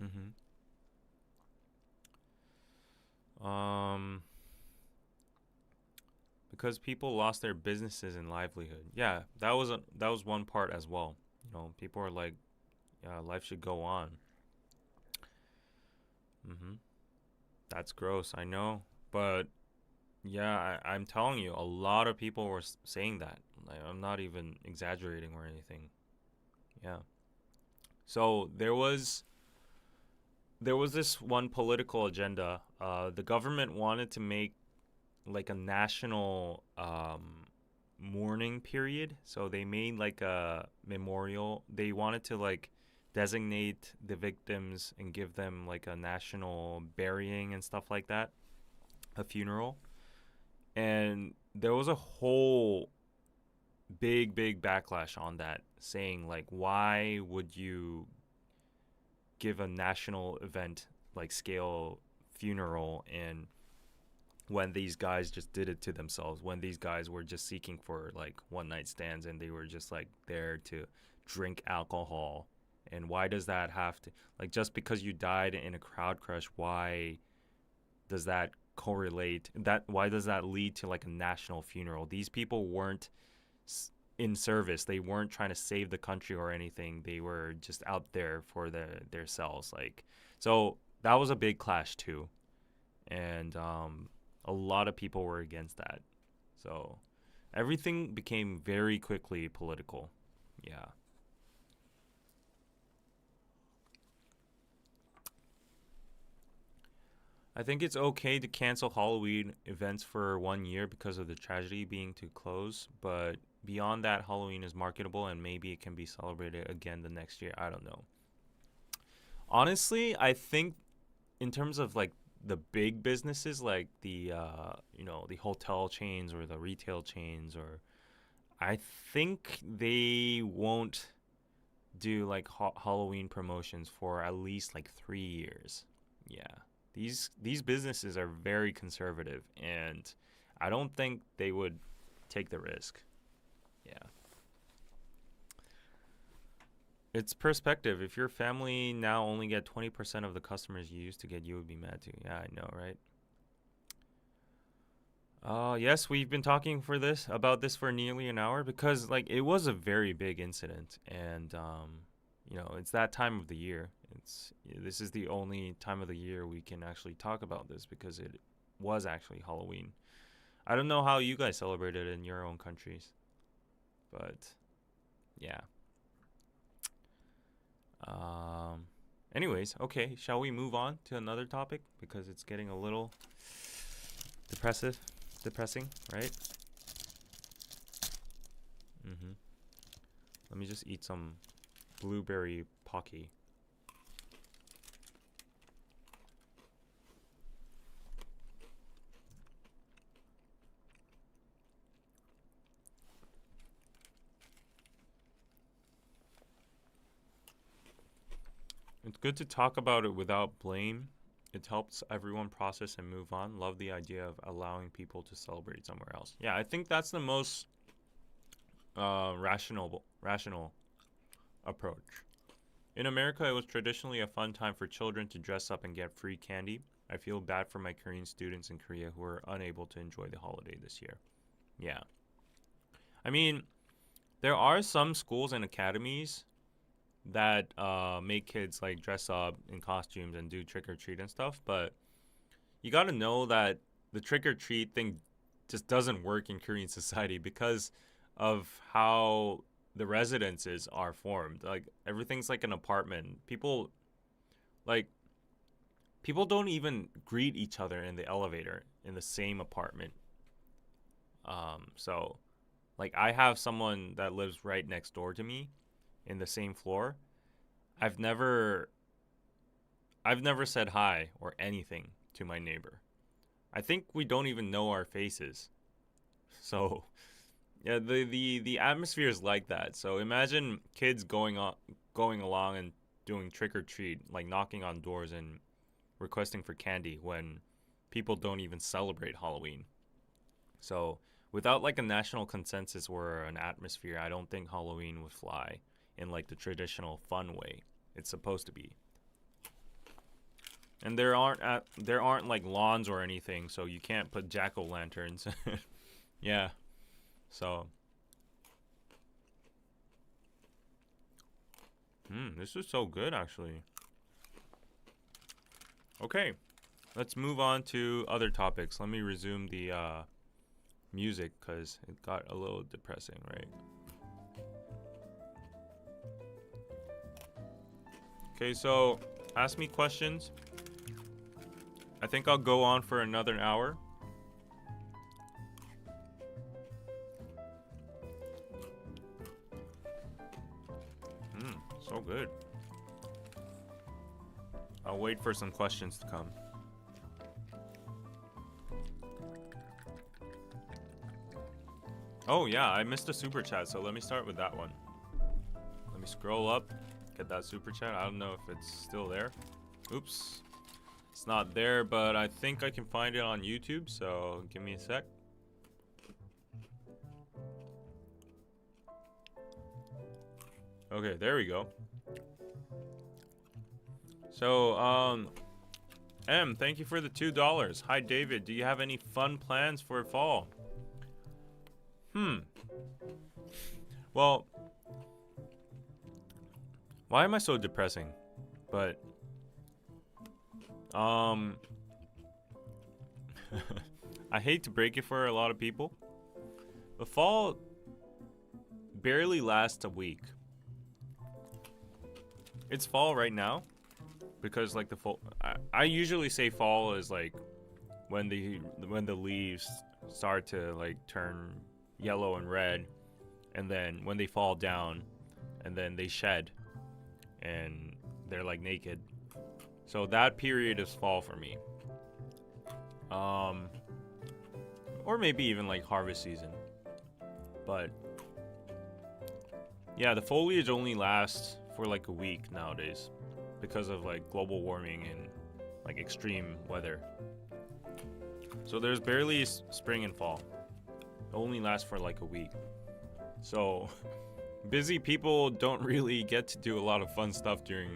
Mhm. Um because people lost their businesses and livelihood. Yeah, that was one part as well. People are like, yeah, life should go on. Mhm. That's gross, I know. But yeah, I'm telling you, a lot of people were saying that. Like, I'm not even exaggerating or anything. Yeah. So there was this one political agenda. The government wanted to make like a national mourning period. So they made like a memorial. They wanted to like designate the victims and give them like a national burying and stuff like that, a funeral. And there was a whole big backlash on that, saying like, why would you give a national event like scale funeral and when these guys just did it to themselves, when these guys were just seeking for like one night stands and they were just like there to drink alcohol. And why does that have to, like, just because you died in a crowd crush, why does that correlate that, why does that lead to like a national funeral? These people weren't in service, they weren't trying to save the country or anything, they were just out there for their selves. Like, so that was a big clash too. And a lot of people were against that. So everything became very quickly political. Yeah. I think it's okay to cancel Halloween events for 1 year because of the tragedy being too close, but beyond that, Halloween is marketable and maybe it can be celebrated again the next year. I don't know. Honestly, I think in terms of like the big businesses, like the the hotel chains or the retail chains, or I think they won't do like Halloween promotions for at least like 3 years. Yeah. These businesses are very conservative, and I don't think they would take the risk. Yeah. It's perspective. If your family now only get 20% of the customers you used to get, you would be mad too. Yeah, I know, right? Yes, we've been talking about this for nearly an hour because like it was a very big incident, and it's that time of the year. This is the only time of the year we can actually talk about this because it was actually Halloween. I don't know how you guys celebrated in your own countries, but yeah. Anyways, okay, shall we move on to another topic because it's getting a little depressing, right? Let me just eat some blueberry pocky. It's good to talk about it without blame. It helps everyone process and move on. Love the idea of allowing people to celebrate somewhere else. Yeah, I think that's the most rational approach. In America, it was traditionally a fun time for children to dress up and get free candy. I feel bad for my Korean students in Korea who are unable to enjoy the holiday this year. Yeah. I mean, there are some schools and academies that make kids like dress up in costumes and do trick or treat and stuff, but you got to know that the trick or treat thing just doesn't work in Korean society because of how the residences are formed. Like everything's like an apartment. People don't even greet each other in the elevator in the same apartment. So like I have someone that lives right next door to me in the same floor. I've never said hi or anything to my neighbor. I think we don't even know our faces. So, yeah, the atmosphere is like that. So imagine kids going along and doing trick or treat, like knocking on doors and requesting for candy when people don't even celebrate Halloween. So, without like a national consensus or an atmosphere, I don't think Halloween would fly in like the traditional fun way it's supposed to be. And there aren't like lawns or anything, so you can't put jack-o'-lanterns. Yeah. So this is so good actually. Okay. Let's move on to other topics. Let me resume the music cuz it got a little depressing, right? Okay, so ask me questions. I think I'll go on for another hour. So good. I'll wait for some questions to come. Oh yeah, I missed a super chat, so let me start with that one. Let me scroll up, get that super chat. I don't know if it's still there. Oops. It's not there, but I think I can find it on YouTube, so give me a sec. Okay, there we go. So, M, thank you for the $2. Hi, David. Do you have any fun plans for fall? Well, why am I so depressing? But, I hate to break it for a lot of people, but fall barely lasts a week. It's fall right now, because like the fall, I usually say fall is like when the leaves start to like turn yellow and red, and then when they fall down, and then they shed, and they're like naked. So that period is fall for me. Or maybe even like harvest season. But yeah, the foliage only lasts for like a week nowadays because of like global warming and like extreme weather. So there's barely spring and fall. It only lasts for like a week. So busy people don't really get to do a lot of fun stuff during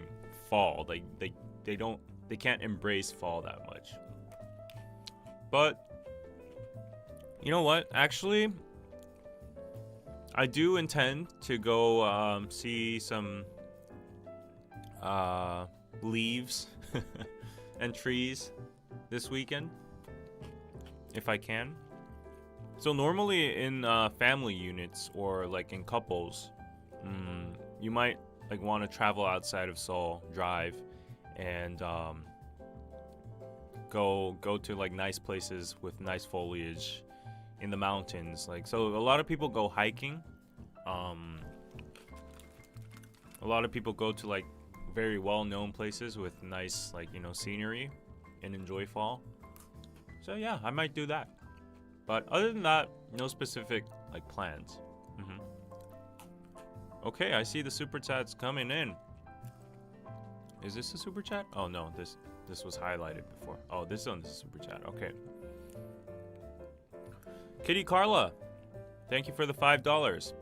fall. Like they can't embrace fall that much. But you know what? Actually, I do intend to go see some leaves and trees this weekend, if I can. So normally in family units or like in couples, you might like want to travel outside of Seoul, drive, and go to like nice places with nice foliage in the mountains. Like, so a lot of people go hiking. A lot of people go to like very well-known places with nice, like, you know, scenery and enjoy fall. So yeah, I might do that. But other than that, no specific like plans. Okay, I see the super chats coming in. Is this a super chat? Oh no, this was highlighted before. Oh, this is on the super chat. Okay. Kitty Carla, thank you for the $5.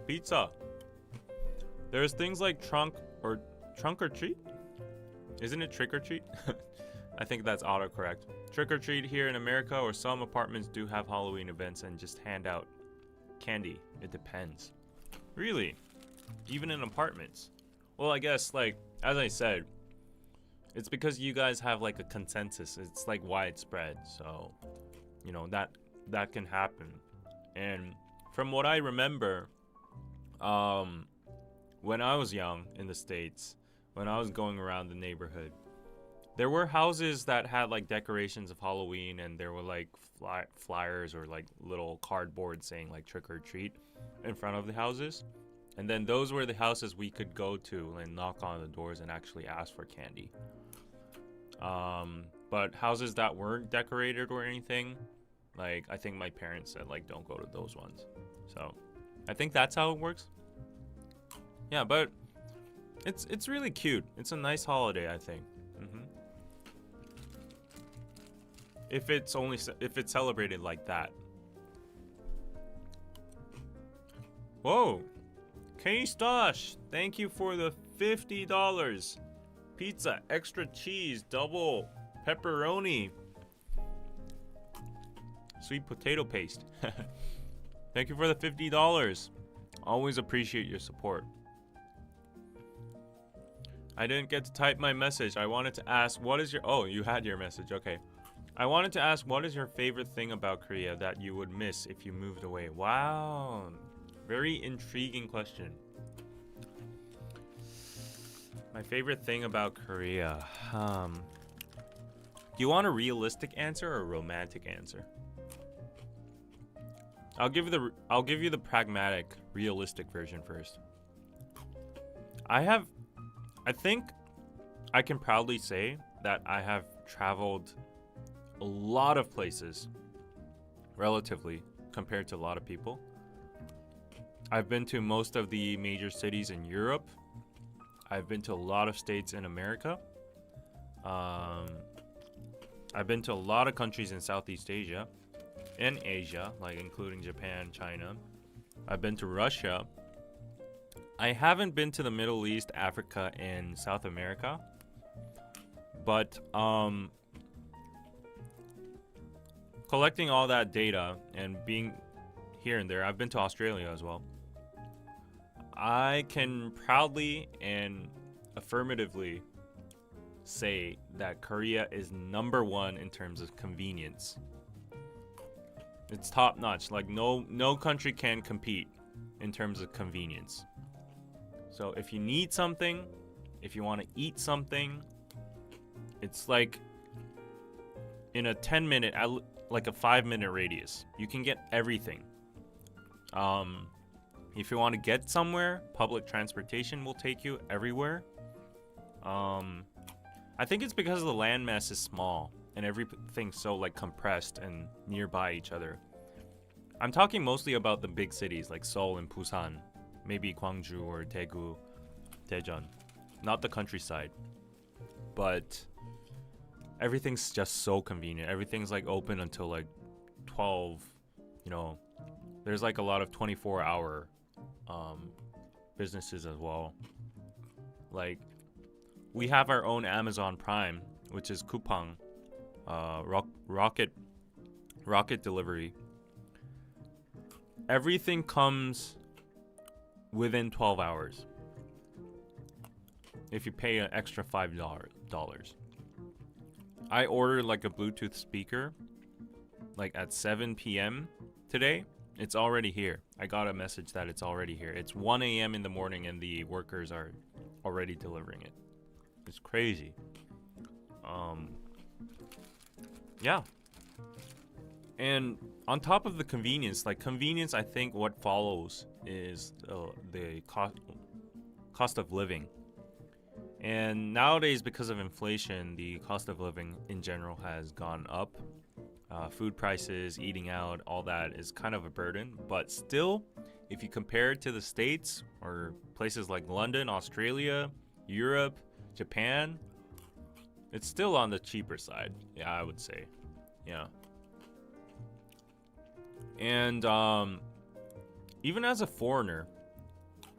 Pizza. There's things like trunk or treat? Isn't it trick or treat? I think that's autocorrect. Trick or treat here in America, or some apartments do have Halloween events and just hand out candy. It depends. Really? Even in apartments? Well, I guess, like, as I said, it's because you guys have like a consensus. It's like widespread. So, you know, that can happen. And from what I remember, when I was young in the States, when I was going around the neighborhood, there were houses that had like decorations of Halloween, and there were like flyers or like little cardboard saying like trick or treat in front of the houses. And then those were the houses we could go to and knock on the doors and actually ask for candy. But houses that weren't decorated or anything, like, I think my parents said like don't go to those ones. So I think that's how it works. Yeah, but it's really cute. It's a nice holiday, I think. If it's celebrated like that. Whoa, K-Stosh, thank you for the $50. Pizza, extra cheese, double pepperoni, sweet potato paste. Thank you for the $50. Always appreciate your support. I didn't get to type my message. I wanted to ask, what is your... Oh, you had your message. Okay. I wanted to ask, what is your favorite thing about Korea that you would miss if you moved away? Wow. Very intriguing question. My favorite thing about Korea. Do you want a realistic answer or a romantic answer? I'll give you the pragmatic, realistic version first. I think I can proudly say that I have traveled a lot of places, relatively, compared to a lot of people. I've been to most of the major cities in Europe. I've been to a lot of states in America. I've been to a lot of countries in Southeast Asia and Asia, like including Japan, China. I've been to Russia. I haven't been to the Middle East, Africa, and South America. But collecting all that data and being here and there, I've been to Australia as well. I can proudly and affirmatively say that Korea is number one in terms of convenience. It's top notch. Like no country can compete in terms of convenience. So if you need something, if you want to eat something, it's like in a 10-minute, like a 5-minute radius, you can get everything. If you want to get somewhere, public transportation will take you everywhere. I think it's because the landmass is small and everything's so like compressed and nearby each other. I'm talking mostly about the big cities like Seoul and Busan, maybe Gwangju or Daegu, Daejeon, not the countryside. But everything's just so convenient. Everything's like open until like 12, you know. There's like a lot of 24-hour businesses as well. Like we have our own Amazon Prime, which is Coupang, rocket delivery. Everything comes within 12 hours. If you pay an extra $5. I ordered like a Bluetooth speaker like at 7 p.m. today. It's already here. I got a message that it's already here. It's 1 a.m. in the morning and the workers are already delivering it. It's crazy. Yeah. And on top of the convenience, I think what follows is the cost of living. And nowadays, because of inflation, the cost of living in general has gone up. Food prices, eating out, all that is kind of a burden. But still, if you compare it to the States or places like London, Australia, Europe, Japan, it's still on the cheaper side. Yeah, I would say. Yeah. And even as a foreigner,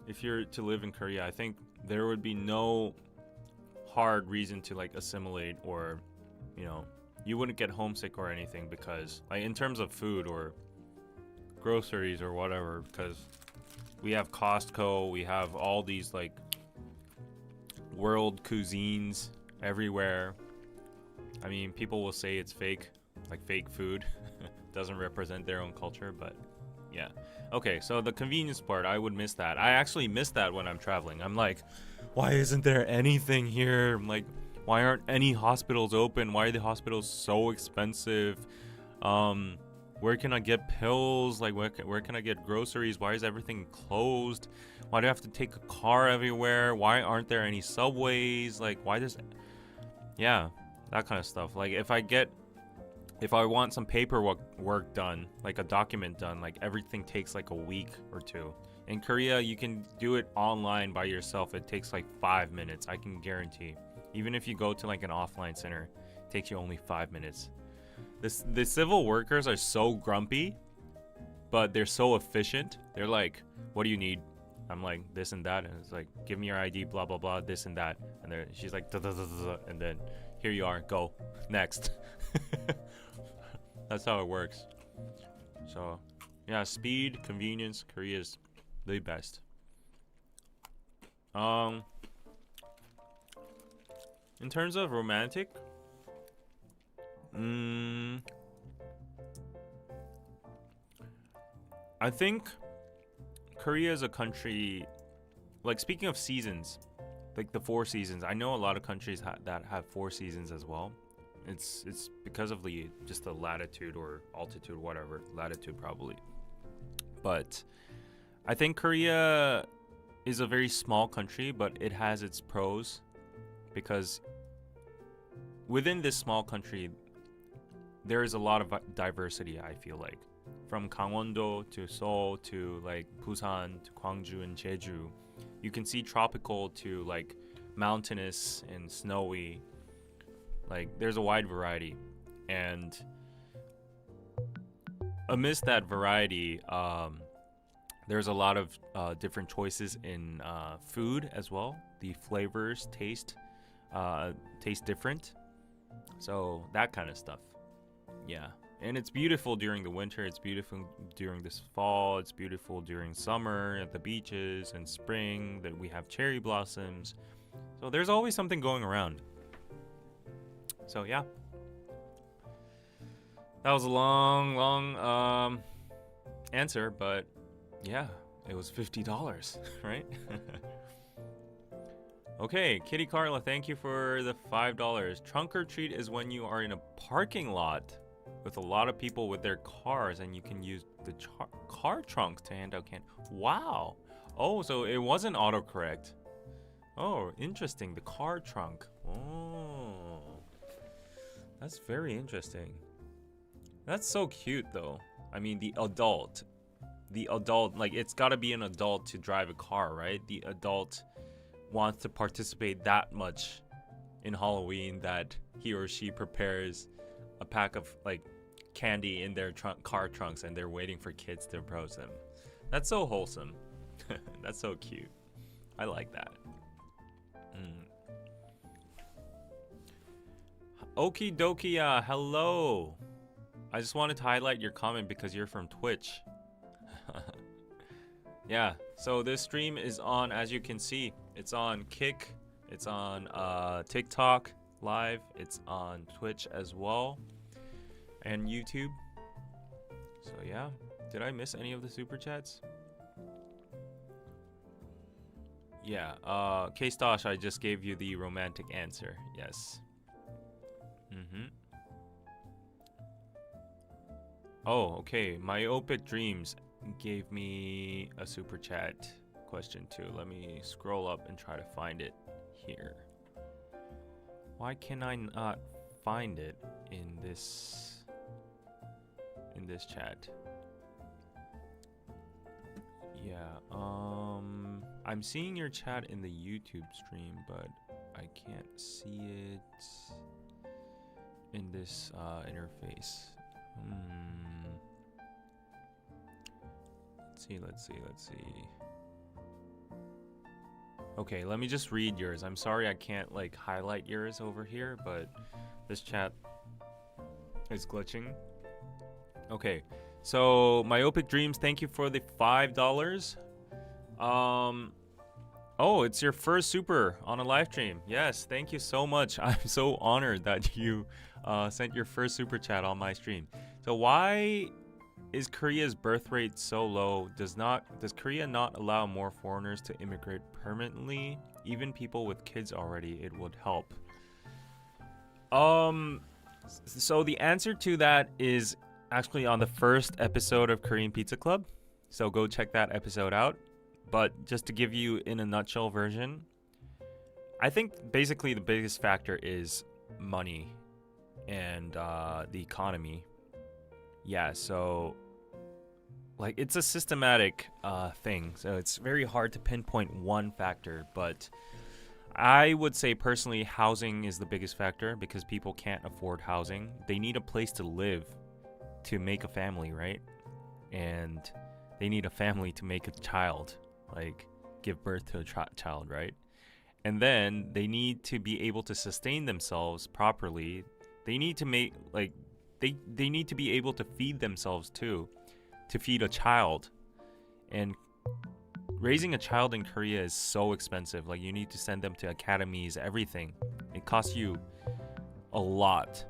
if you're to live in Korea, I think there would be no hard reason to like assimilate or, you know, you wouldn't get homesick or anything because like in terms of food or groceries or whatever, because we have Costco, we have all these like world cuisines everywhere. I mean, people will say it's fake, like fake food doesn't represent their own culture, but yeah. Okay, so the convenience part, I would miss that. I actually miss that when I'm traveling. I'm like, why isn't there anything here? I'm like, why aren't any hospitals open? Why are the hospitals so expensive? Where can I get pills? Like, where can I get groceries? Why is everything closed? Why do I have to take a car everywhere? Why aren't there any subways? Like, why does... Yeah, that kind of stuff. Like, if I want some paperwork done, like a document done, like everything takes like a week or two. In Korea, you can do it online by yourself. It takes like 5 minutes, I can guarantee. Even if you go to like an offline center, it takes you only 5 minutes. The civil workers are so grumpy, but they're so efficient. They're like, what do you need? I'm like, this and that. And it's like, give me your ID, blah, blah, blah, this and that. And she's like, da, da, da, da, and then here you are, go, next. That's how it works. So, yeah, speed, convenience, Korea's the best. In terms of romantic, I think Korea is a country, like speaking of seasons, like the 4 seasons. I know a lot of countries that have 4 seasons as well. It's because of just the latitude or altitude, whatever, latitude probably. But I think Korea is a very small country, but it has its pros because within this small country, there is a lot of diversity, I feel like. From Gangwon-do to Seoul to like Busan to Gwangju and Jeju, you can see tropical to like mountainous and snowy. Like there's a wide variety. And amidst that variety, there's a lot of different choices in food as well. The flavors taste different, so that kind of stuff. Yeah, and it's beautiful during the winter. It's beautiful during this fall. It's beautiful during summer at the beaches, and spring that we have cherry blossoms. So there's always something going around. So yeah, that was a long answer, but yeah, it was $50, right? Okay, Kitty Carla, thank you for the $5. Trunk or treat is when you are in a parking lot with a lot of people with their cars, and you can use the car trunks to hand out candy. Wow. Oh, so it wasn't autocorrect. Oh, interesting. The car trunk. Oh, that's very interesting. That's so cute, though. I mean, the adult, like, it's got to be an adult to drive a car, right? The adult wants to participate that much in Halloween that he or she prepares a pack of, like, candy in their car trunks, and they're waiting for kids to approach them. That's so wholesome. That's so cute. I like that. Okie dokie, hello. I just wanted to highlight your comment because you're from Twitch. Yeah, so this stream is on, as you can see, it's on Kick, it's on TikTok Live, it's on Twitch as well, and YouTube. So yeah, did I miss any of the super chats? Yeah, K-Stosh, I just gave you the romantic answer. Yes. Oh, okay. Myopic Dreams gave me a super chat question too. Let me scroll up and try to find it here. Why can I not find it in this chat? Yeah, I'm seeing your chat in the YouTube stream, but I can't see it in this interface. Let's see. Okay, let me just read yours. I'm sorry I can't, like, highlight yours over here, but this chat is glitching. Okay, so Myopic Dreams, thank you for the $5. Oh, it's your first super on a live stream. Yes, thank you so much. I'm so honored that you sent your first super chat on my stream. So why is Korea's birth rate so low? Does Korea not allow more foreigners to immigrate permanently? Even people with kids already, it would help. So the answer to that is actually on the first episode of Korean Pizza Club. So go check that episode out. But just to give you in a nutshell version, I think basically the biggest factor is money and the economy. Yeah, so like it's a systematic thing. So it's very hard to pinpoint one factor, but I would say personally housing is the biggest factor because people can't afford housing. They need a place to live to make a family, right? And they need a family to make a child. Like give birth to a child, right? And then they need to be able to sustain themselves properly. They need to make they need to be able to feed themselves too, to feed a child. And raising a child in Korea is so expensive. Like you need to send them to academies, everything. It costs you a lot.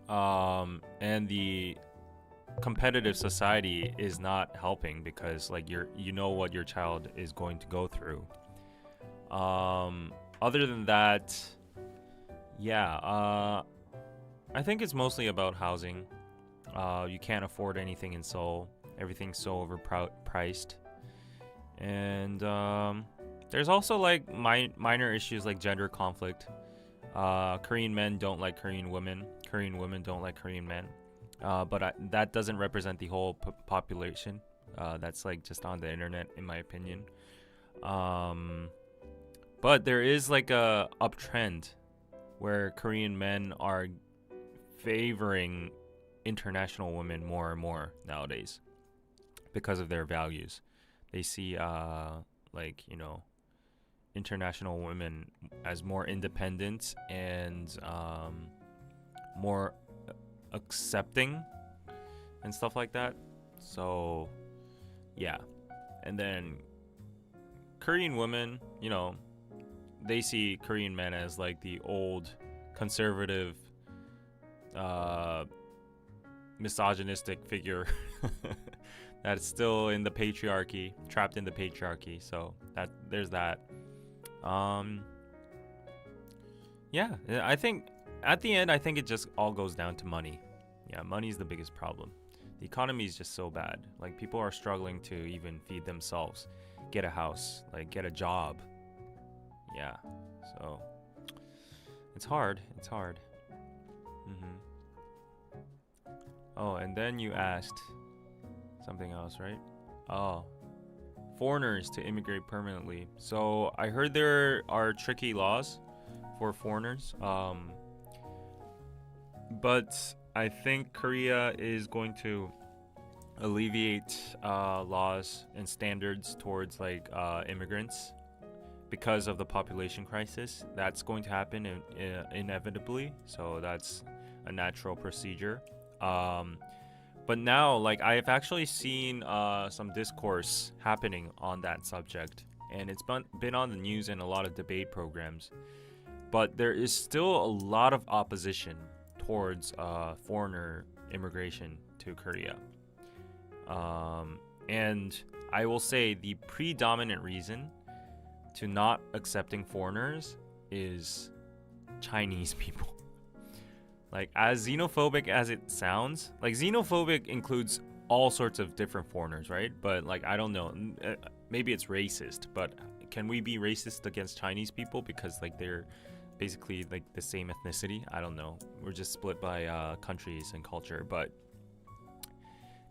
And the competitive society is not helping because like you know what your child is going to go through. Other than that, yeah, I think it's mostly about housing. You can't afford anything in Seoul. Everything's so overpriced. And there's also like minor issues like gender conflict. Korean men don't like Korean women. Korean women don't like Korean men. But that doesn't represent the whole population. That's like just on the internet, in my opinion. But there is like a uptrend where Korean men are favoring international women more and more nowadays because of their values. They see like, you know, international women as more independent and more accepting and stuff like that. So yeah. And then Korean women, you know, they see Korean men as like the old conservative misogynistic figure that's still in the patriarchy, trapped in the patriarchy. So that there's that. Yeah, I think at the end, I think it just all goes down to money. Yeah, money's the biggest problem. The economy is just so bad. Like, people are struggling to even feed themselves, get a house, like get a job. Yeah, so it's hard. It's hard. Oh, and then you asked something else, right? Oh, foreigners to immigrate permanently. So I heard there are tricky laws for foreigners. But I think Korea is going to alleviate laws and standards towards like immigrants because of the population crisis. That's going to happen inevitably. So that's a natural procedure. But now, like, I've actually seen some discourse happening on that subject, and it's been on the news and a lot of debate programs. But there is still a lot of opposition towards foreigner immigration to Korea. And I will say the predominant reason to not accepting foreigners is Chinese people. Like, as xenophobic as it sounds, like, xenophobic includes all sorts of different foreigners, right? But, like, I don't know, maybe it's racist, but can we be racist against Chinese people because, like, they're basically, like, the same ethnicity? I don't know. We're just split by countries and culture. But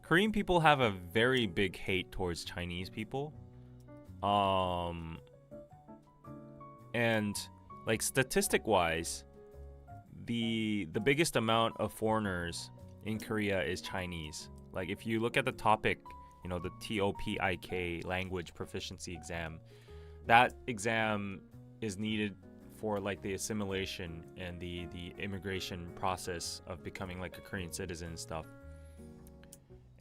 Korean people have a very big hate towards Chinese people. And, like, statistic-wise, the biggest amount of foreigners in Korea is Chinese. Like, if you look at the topic, you know, the TOPIK language proficiency exam, that exam is needed for like the assimilation and the immigration process of becoming like a Korean citizen and stuff.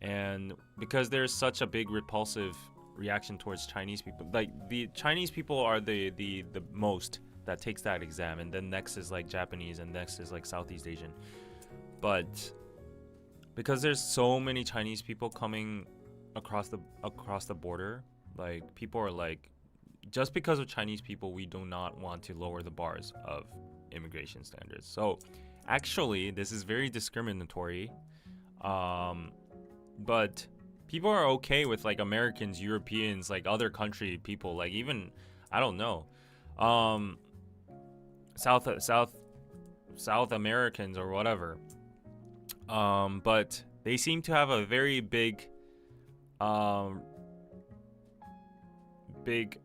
And because there's such a big repulsive reaction towards Chinese people, like the Chinese people are the most that takes that exam, and then next is like Japanese, and next is like Southeast Asian. But because there's so many Chinese people coming across the border, like, people are like, just because of Chinese people, we do not want to lower the bars of immigration standards. So actually, this is very discriminatory. But people are okay with like Americans, Europeans, like other country people, like even, I don't know, South Americans or whatever. But they seem to have a very big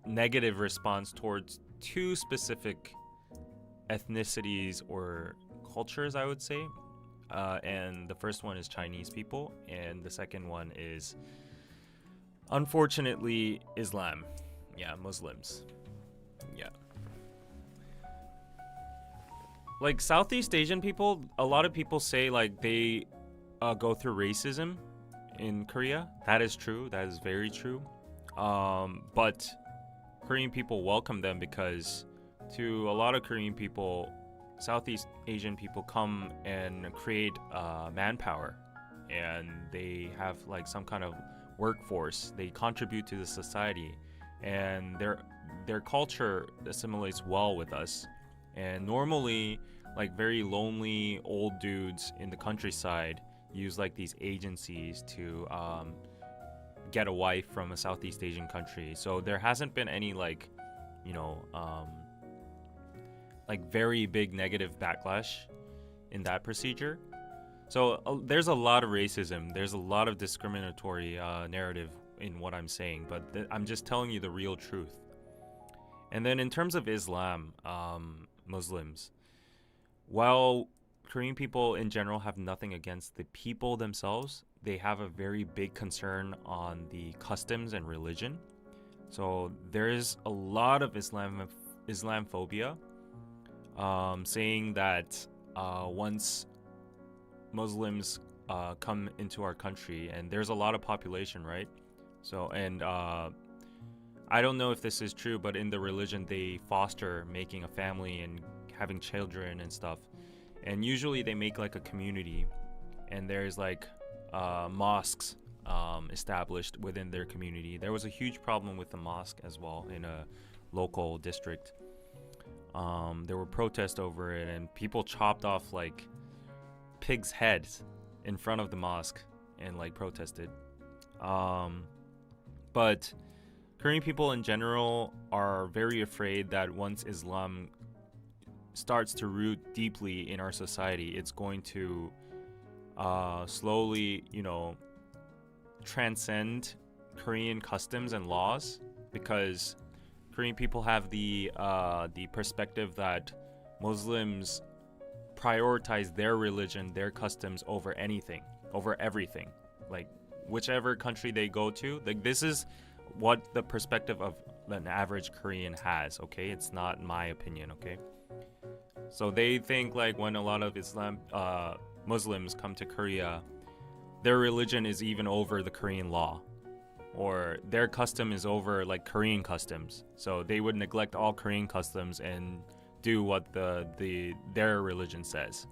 negative response towards two specific ethnicities or cultures, I would say. And the first one is Chinese people, and the second one is, unfortunately, Islam. Yeah, Muslims. Yeah. Like, Southeast Asian people, a lot of people say like they go through racism in Korea. That is true. That is very true. But Korean people welcome them because to a lot of Korean people, Southeast Asian people come and create manpower, and they have like some kind of workforce. They contribute to the society, and their culture assimilates well with us. And normally, like, very lonely old dudes in the countryside use like these agencies to get a wife from a Southeast Asian country. So there hasn't been any like, you know, like very big negative backlash in that procedure. So there's a lot of racism. There's a lot of discriminatory narrative in what I'm saying, but I'm just telling you the real truth. And then in terms of Islam, Muslims, while Korean people in general have nothing against the people themselves. They have a very big concern on the customs and religion. So there's a lot of Islamophobia, saying that once Muslims come into our country, and there's a lot of population, right? So, and I don't know if this is true, but in the religion, they foster making a family and having children and stuff. And usually they make like a community, and there's like mosques established within their community. There was a huge problem with the mosque as well in a local district. There were protests over it, and people chopped off like pigs' heads in front of the mosque and like protested. But Korean people in general are very afraid that once Islam starts to root deeply in our society, it's going to slowly, transcend Korean customs and laws, because Korean people have the perspective that Muslims prioritize their religion, their customs over anything, over everything. Like whichever country they go to, like this is what the perspective of an average Korean has, okay? It's not my opinion, okay? So they think like when a lot of Muslims come to Korea, their religion is even over the Korean law, or their custom is over like Korean customs. So they would neglect all Korean customs and do what their religion says.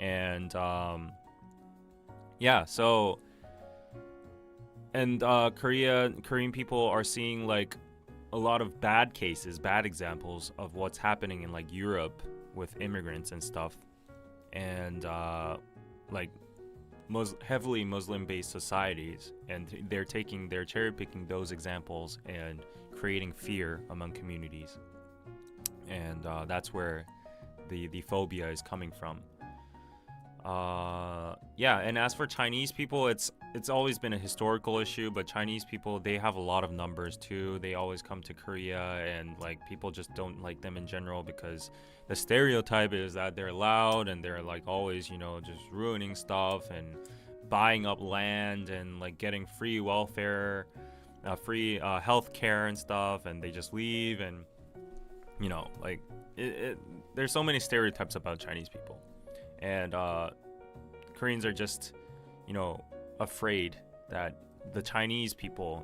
And Korean people are seeing like a lot of bad cases, bad examples of what's happening in like Europe with immigrants and stuff, and like heavily Muslim-based societies, and they're cherry-picking those examples and creating fear among communities, and that's where the phobia is coming from. And as for Chinese people, it's always been a historical issue, but Chinese people, they have a lot of numbers too. They always come to Korea, and like people just don't like them in general because the stereotype is that they're loud and they're like always, just ruining stuff and buying up land and like getting free welfare, free health care and stuff, and they just leave, and there's so many stereotypes about Chinese people. And Koreans are just, afraid that the Chinese people,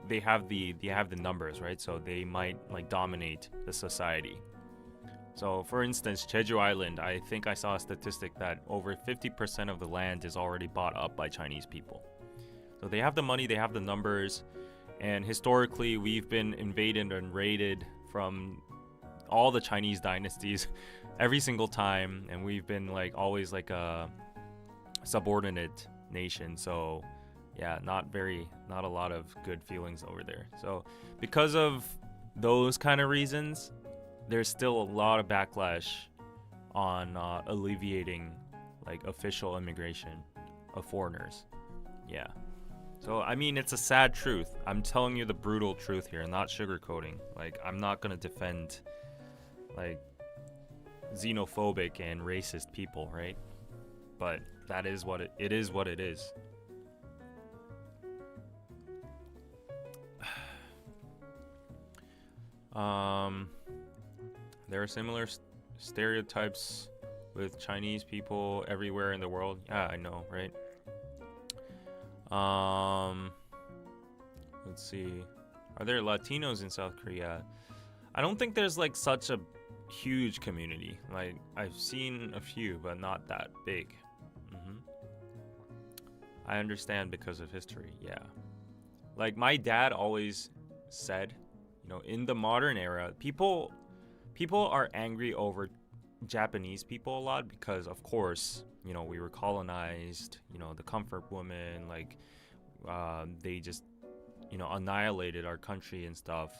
they have the numbers, right? So they might like dominate the society. So for instance, Jeju Island, I think I saw a statistic that over 50% of the land is already bought up by Chinese people. So they have the money, they have the numbers, and historically we've been invaded and raided from all the Chinese dynasties every single time, and we've been like always like a subordinate nation. So yeah, not a lot of good feelings over there. So because of those kind of reasons, there's still a lot of backlash on alleviating like official immigration of foreigners. Yeah. So I mean, it's a sad truth. I'm telling you the brutal truth here, not sugarcoating. Like, I'm not gonna defend like xenophobic and racist people, right? But that is what it is. What it is. There are similar stereotypes with Chinese people everywhere in the world. Yeah, I know, right? Let's see. Are there Latinos in South Korea? I don't think there's like such a huge community. Like, I've seen a few, but not that big. I understand because of history. Yeah. Like, my dad always said, in the modern era, people are angry over Japanese people a lot because, of course, we were colonized, the comfort woman, like, they just, annihilated our country and stuff.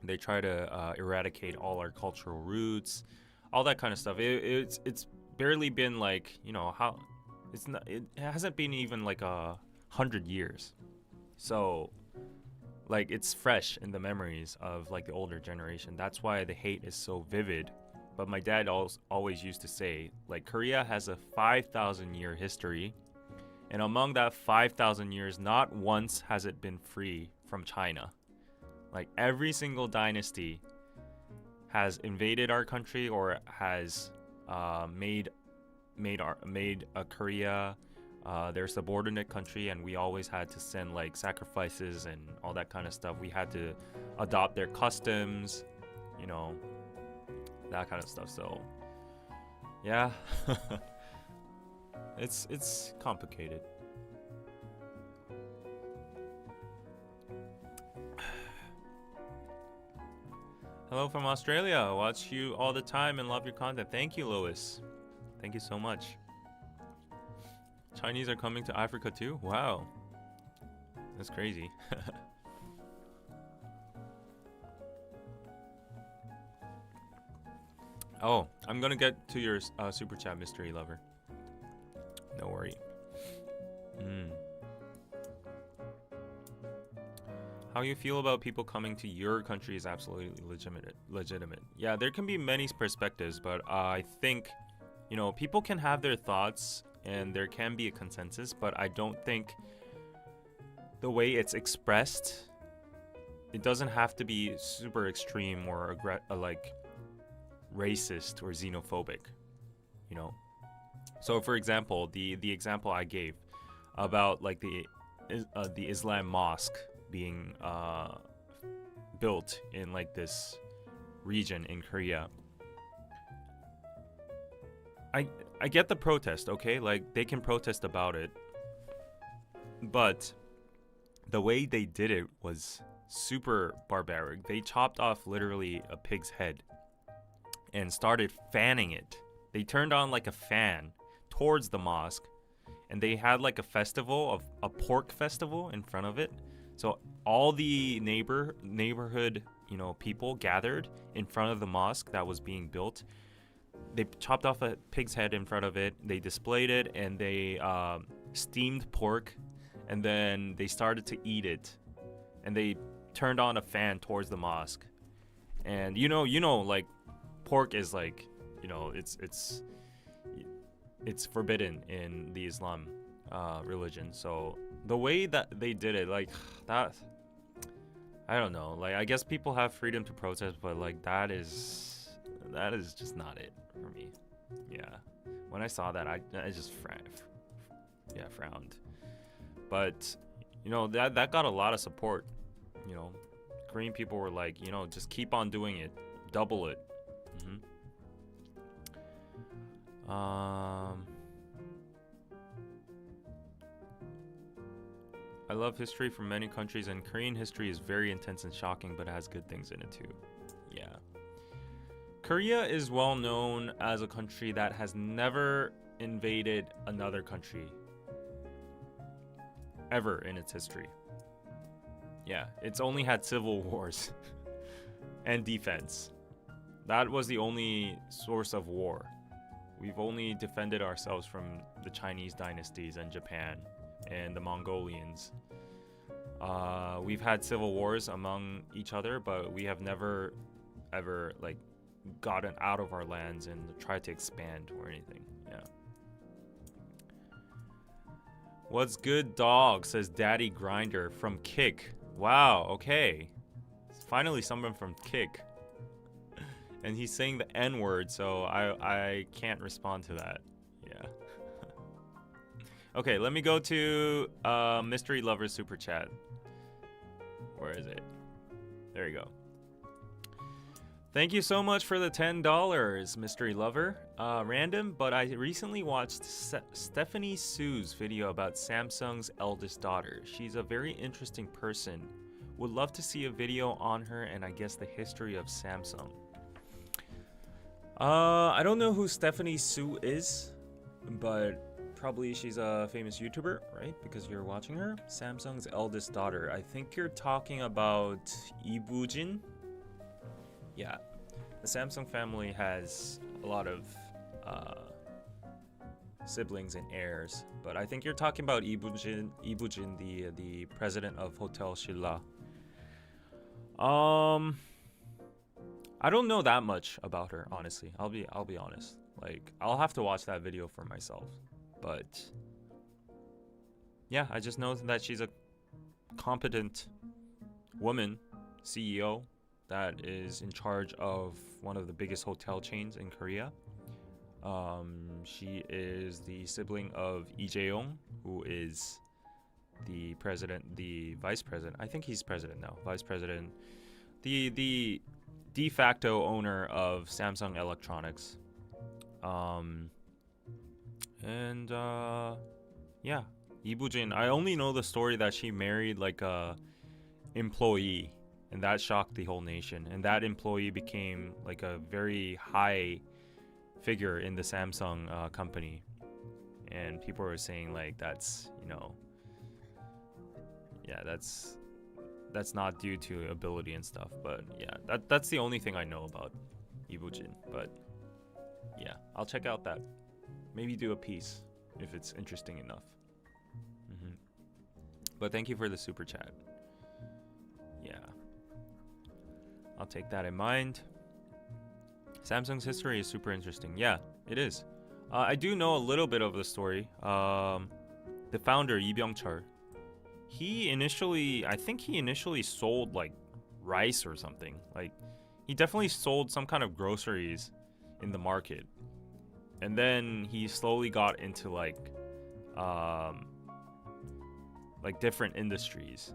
They try to eradicate all our cultural roots, all that kind of stuff. It's barely been like, it hasn't been even like 100 years. So, like, it's fresh in the memories of like the older generation. That's why the hate is so vivid but my dad always used to say, like, Korea has a 5,000 year history, and among that 5,000 years, not once has it been free from China. Like, every single dynasty has invaded our country or has made a Korea their subordinate country, and we always had to send like sacrifices and all that kind of stuff. We had to adopt their customs, you know, that kind of stuff. So yeah, it's complicated. Hello from Australia. Watch you all the time and love your content. Thank you, Lois. Thank you so much. Chinese are coming to Africa too? Wow. That's crazy. Oh, I'm gonna get to your super chat, mystery lover. No worry. How you feel about people coming to your country is absolutely legitimate. Yeah, there can be many perspectives, but I think, you know, people can have their thoughts and there can be a consensus, but I don't think the way it's expressed, it doesn't have to be super extreme or like racist or xenophobic, you know. So for example, the example I gave about like the Islam mosque being built in like this region in Korea. I get the protest, okay? Like, they can protest about it. But the way they did it was super barbaric. They chopped off literally a pig's head and started fanning it. They turned on like a fan towards the mosque, and they had like a festival, a pork festival in front of it. So all the neighborhood, you know, people gathered in front of the mosque that was being built. They chopped off a pig's head in front of it. They displayed it, and they steamed pork, and then they started to eat it, and they turned on a fan towards the mosque. And you know, like, pork is like, you know, it's forbidden in the Islam religion. So the way that they did it, like, that, I don't know. Like, I guess people have freedom to protest, but like that is just not it for me. Yeah, when I saw that, I just frowned. But you know, that got a lot of support. You know, Korean people were like, you know, just keep on doing it, double it. I love history from many countries, and Korean history is very intense and shocking, but it has good things in it too. Yeah. Korea is well known as a country that has never invaded another country ever in its history. Yeah, it's only had civil wars and defense. That was the only source of war. We've only defended ourselves from the Chinese dynasties and Japan and the Mongolians. We've had civil wars among each other, but we have never ever like gotten out of our lands and tried to expand or anything. Yeah. What's good, dog? Says Daddy Grinder from Kick. Wow, okay. Finally someone from Kick. And he's saying the N-word, so I can't respond to that. Yeah. Okay, let me go to Mystery Lover Super Chat. Where is it? There you go. Thank you so much for the $10, Mystery Lover. Random, but I recently watched Stephanie Sue's video about Samsung's eldest daughter. She's a very interesting person. Would love to see a video on her and I guess the history of Samsung. I don't know who Stephanie Sue is, but probably she's a famous YouTuber, right? Because you're watching her. Samsung's eldest daughter. I think you're talking about Ibujin. Yeah, the Samsung family has a lot of siblings and heirs, but I think you're talking about Ibujin, the president of Hotel Shilla. I don't know that much about her, honestly. I'll be honest. Like, I'll have to watch that video for myself. But yeah, I just know that she's a competent woman CEO that is in charge of one of the biggest hotel chains in Korea. She is the sibling of Lee Jae-yong, who is the vice president. I think he's president now. Vice president, the de facto owner of Samsung Electronics. Yeah, Lee Boo-jin. I only know the story that she married like a employee, and that shocked the whole nation. And that employee became like a very high figure in the Samsung company. And people were saying like that's not due to ability and stuff. But yeah, that's the only thing I know about Lee Boo-jin. But yeah, I'll check out that. Maybe do a piece if it's interesting enough. But thank you for the super chat. Yeah, I'll take that in mind. Samsung's history is super interesting. Yeah, it is. I do know a little bit of the story. The founder, Lee Byung-chul, I think he initially sold like rice or something. Like, he definitely sold some kind of groceries in the market. And then he slowly got into like different industries.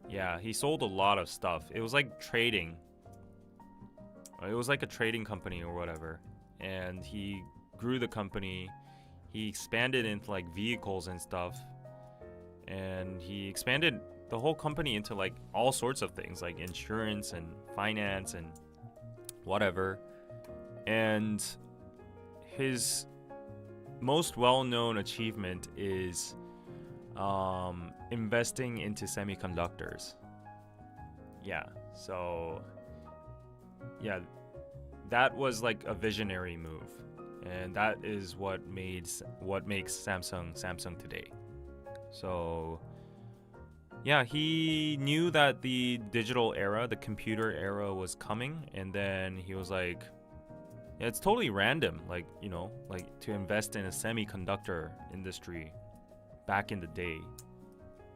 Yeah, he sold a lot of stuff. It was like trading. It was like a trading company or whatever. And he grew the company. He expanded into like vehicles and stuff. And he expanded the whole company into like all sorts of things, like insurance and finance and whatever. And his most well-known achievement is investing into semiconductors. Yeah, so yeah, that was like a visionary move, and that is what makes Samsung today. So yeah, he knew that the digital era, the computer era was coming, and then he was like, yeah, it's totally random, like, like to invest in a semiconductor industry back in the day.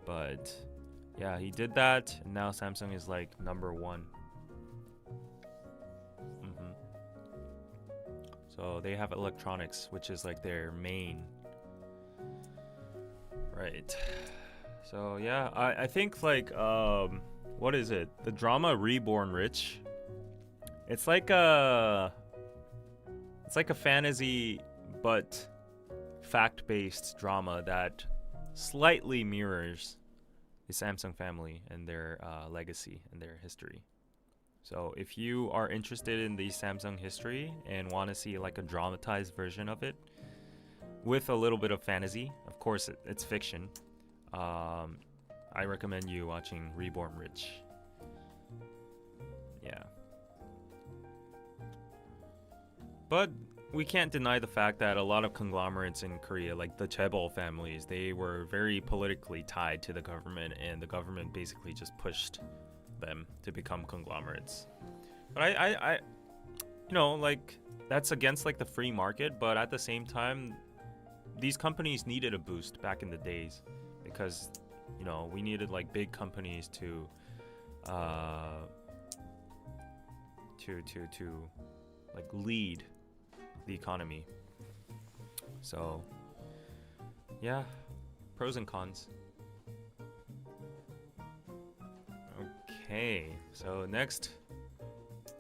But yeah, he did that, and now Samsung is like number one. So they have electronics, which is like their main. Right. So yeah, I think like what is it? The drama Reborn Rich. It's like a fantasy but fact-based drama that slightly mirrors the Samsung family and their legacy and their history. So if you are interested in the Samsung history and want to see like a dramatized version of it with a little bit of fantasy, of course it's fiction, I recommend you watching Reborn Rich. Yeah. But we can't deny the fact that a lot of conglomerates in Korea, like the Chaebol families, they were very politically tied to the government, and the government basically just pushed them to become conglomerates. But I like, that's against like the free market, but at the same time, these companies needed a boost back in the days, because we needed like big companies to like lead the economy. So yeah, pros and cons. Okay, so next,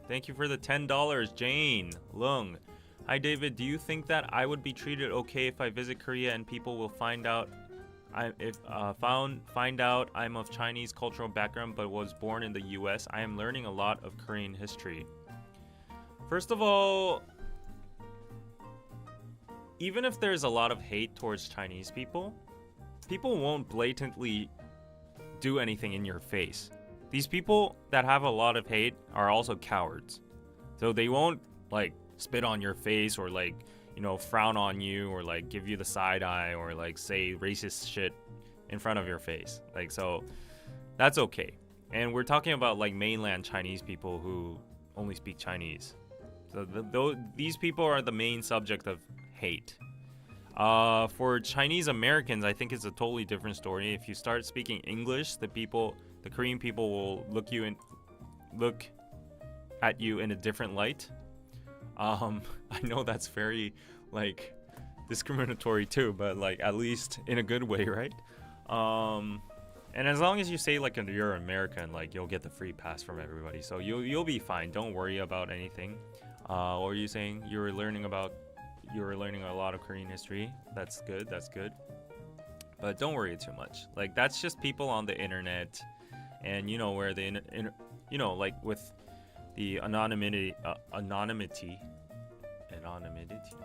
thank you for the $10, Jane Lung. Hi David, do you think that I would be treated okay if I visit Korea and people will find out I'm of Chinese cultural background but was born in the US? I am learning a lot of Korean history. First of all, even if there's a lot of hate towards Chinese people won't blatantly do anything in your face. These people that have a lot of hate are also cowards. So they won't like spit on your face or like, frown on you or like give you the side eye or like say racist shit in front of your face. Like, so that's okay. And we're talking about like mainland Chinese people who only speak Chinese. So these people are the main subject of hate. For Chinese Americans, I think it's a totally different story. If you start speaking English, the Korean people will look at you in a different light. I know that's very like discriminatory too, but like at least in a good way, right? And as long as you say like you're American, like you'll get the free pass from everybody, so you'll be fine. Don't worry about anything. What were you saying? You were learning a lot of Korean history. That's good. But don't worry too much. Like that's just people on the internet, and you know where like with the anonymity.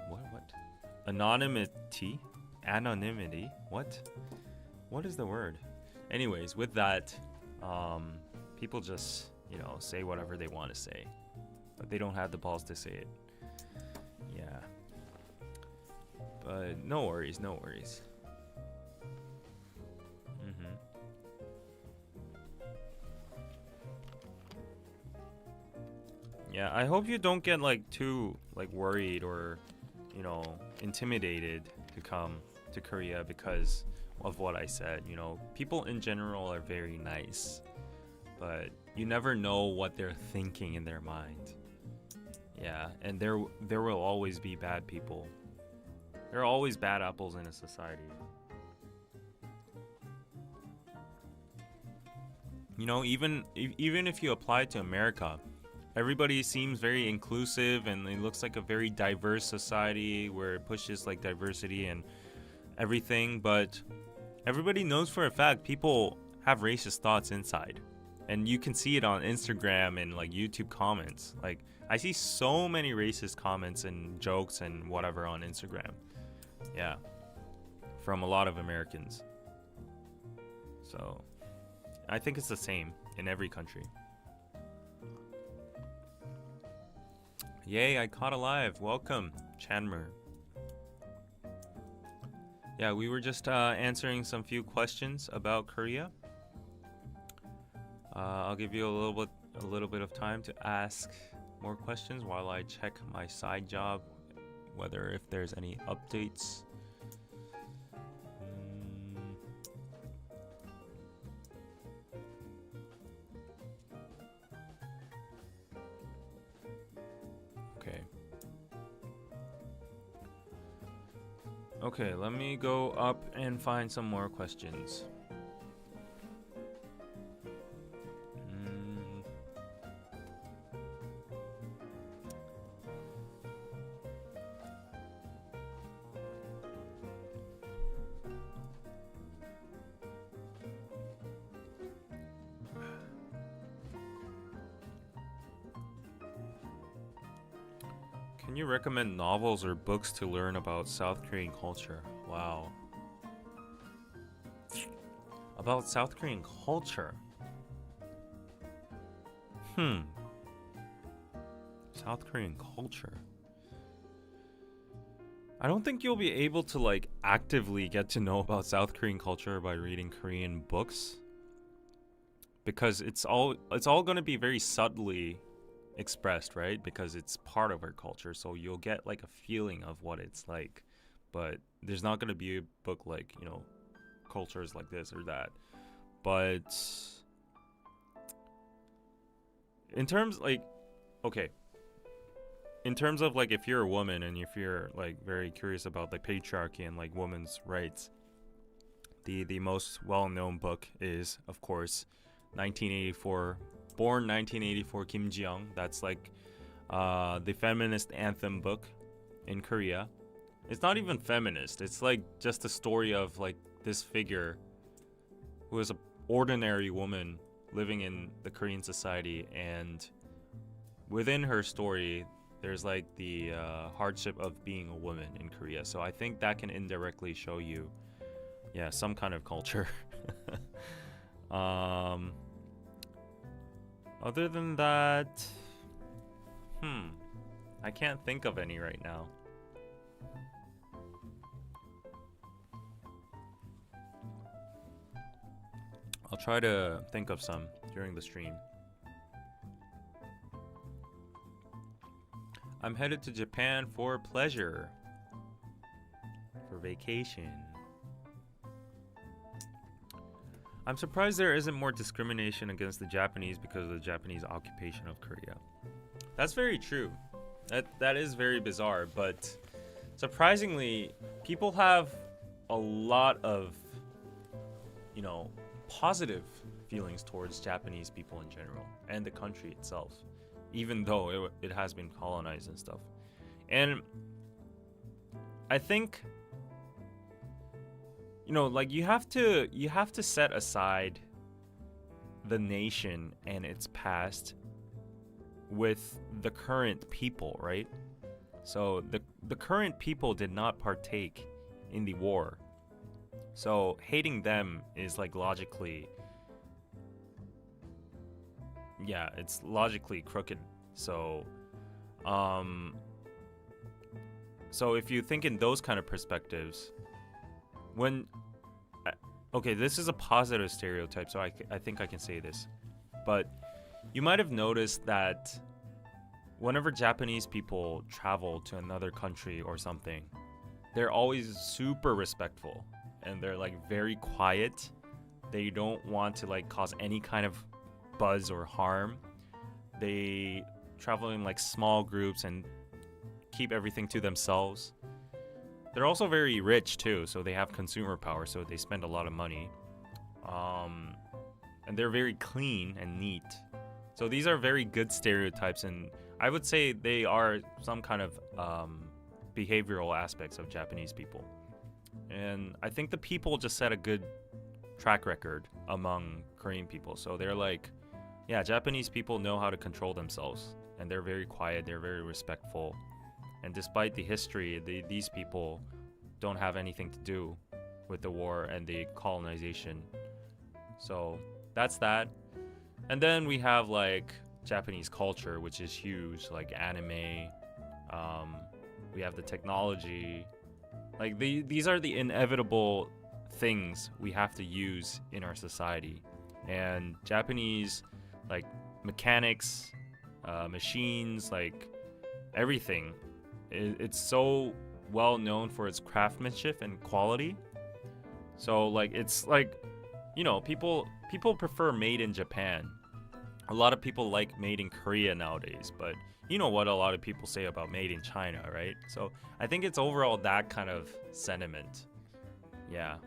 What? Anonymity. What is the word? Anyways, with that, people just say whatever they want to say, but they don't have the balls to say it. Yeah. But no worries. Yeah, I hope you don't get like too like worried or intimidated to come to Korea because of what I said. People in general are very nice, but you never know what they're thinking in their mind. Yeah, and there will always be bad people. There are always bad apples in a society. Even if you apply to America, everybody seems very inclusive and it looks like a very diverse society where it pushes like diversity and everything, but everybody knows for a fact people have racist thoughts inside. And you can see it on Instagram and like YouTube comments. Like I see so many racist comments and jokes and whatever on Instagram. Yeah. From a lot of Americans. So I think it's the same in every country. Yay, I caught alive. Welcome, Chanmer. Yeah, we were just answering some few questions about Korea. I'll give you a little bit of time to ask more questions while I check my side job, whether if there's any updates. Okay, let me go up and find some more questions. Can you recommend novels or books to learn about South Korean culture? Wow. About South Korean culture? South Korean culture. I don't think you'll be able to like actively get to know about South Korean culture by reading Korean books, because it's all going to be very subtly expressed, right? Because it's part of our culture, so you'll get like a feeling of what it's like, but there's not going to be a book like cultures like this or that. But in terms of like if you're a woman and if you're like very curious about like patriarchy and like women's rights, the most well-known book is of course 1984, born 1984 Kim Ji-young. That's like the feminist anthem book in Korea. It's not even feminist. It's like just a story of like this figure who is an ordinary woman living in the Korean society, and within her story there's like the hardship of being a woman in Korea. So I think that can indirectly show you some kind of culture. Other than that, I can't think of any right now. I'll try to think of some during the stream. I'm headed to Japan for pleasure. For vacation. I'm surprised there isn't more discrimination against the Japanese because of the Japanese occupation of Korea. That's very true. That is very bizarre, but surprisingly, people have a lot of, positive feelings towards Japanese people in general and the country itself, even though it has been colonized and stuff. And I think, you have to set aside the nation and its past with the current people, right? So the current people did not partake in the war. So hating them is logically, it's logically crooked. So if you think in those kind of perspectives, this is a positive stereotype, so I think I can say this, but you might have noticed that whenever Japanese people travel to another country or something, they're always super respectful and they're very quiet. They don't want to cause any kind of buzz or harm. They travel in small groups and keep everything to themselves. They're also very rich too, so they have consumer power, so they spend a lot of money. And they're very clean and neat. So these are very good stereotypes, and I would say they are some kind of behavioral aspects of Japanese people. And I think the people just set a good track record among Korean people. So they're Japanese people know how to control themselves, and they're very quiet, they're very respectful. And despite the history, these people don't have anything to do with the war and the colonization. So that's that. And then we have Japanese culture, which is huge, anime. We have the technology. These are the inevitable things we have to use in our society. And Japanese, mechanics, machines, everything. It's so well known for its craftsmanship and quality. So people prefer made in Japan. A lot of people like made in Korea nowadays, but you know what a lot of people say about made in China, right? So I think it's overall that kind of sentiment. Yeah.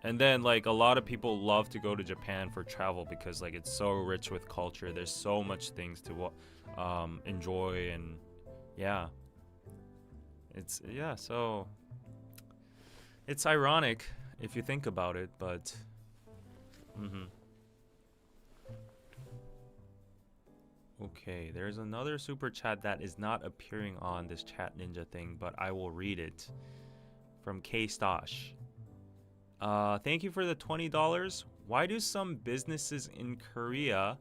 And then a lot of people love to go to Japan for travel because it's so rich with culture. There's so much things to enjoy, and so it's ironic if you think about it, but Okay, there's another super chat that is not appearing on this chat ninja thing, but I will read it from K Stosh. Thank you for the $20. Why do some businesses in Korea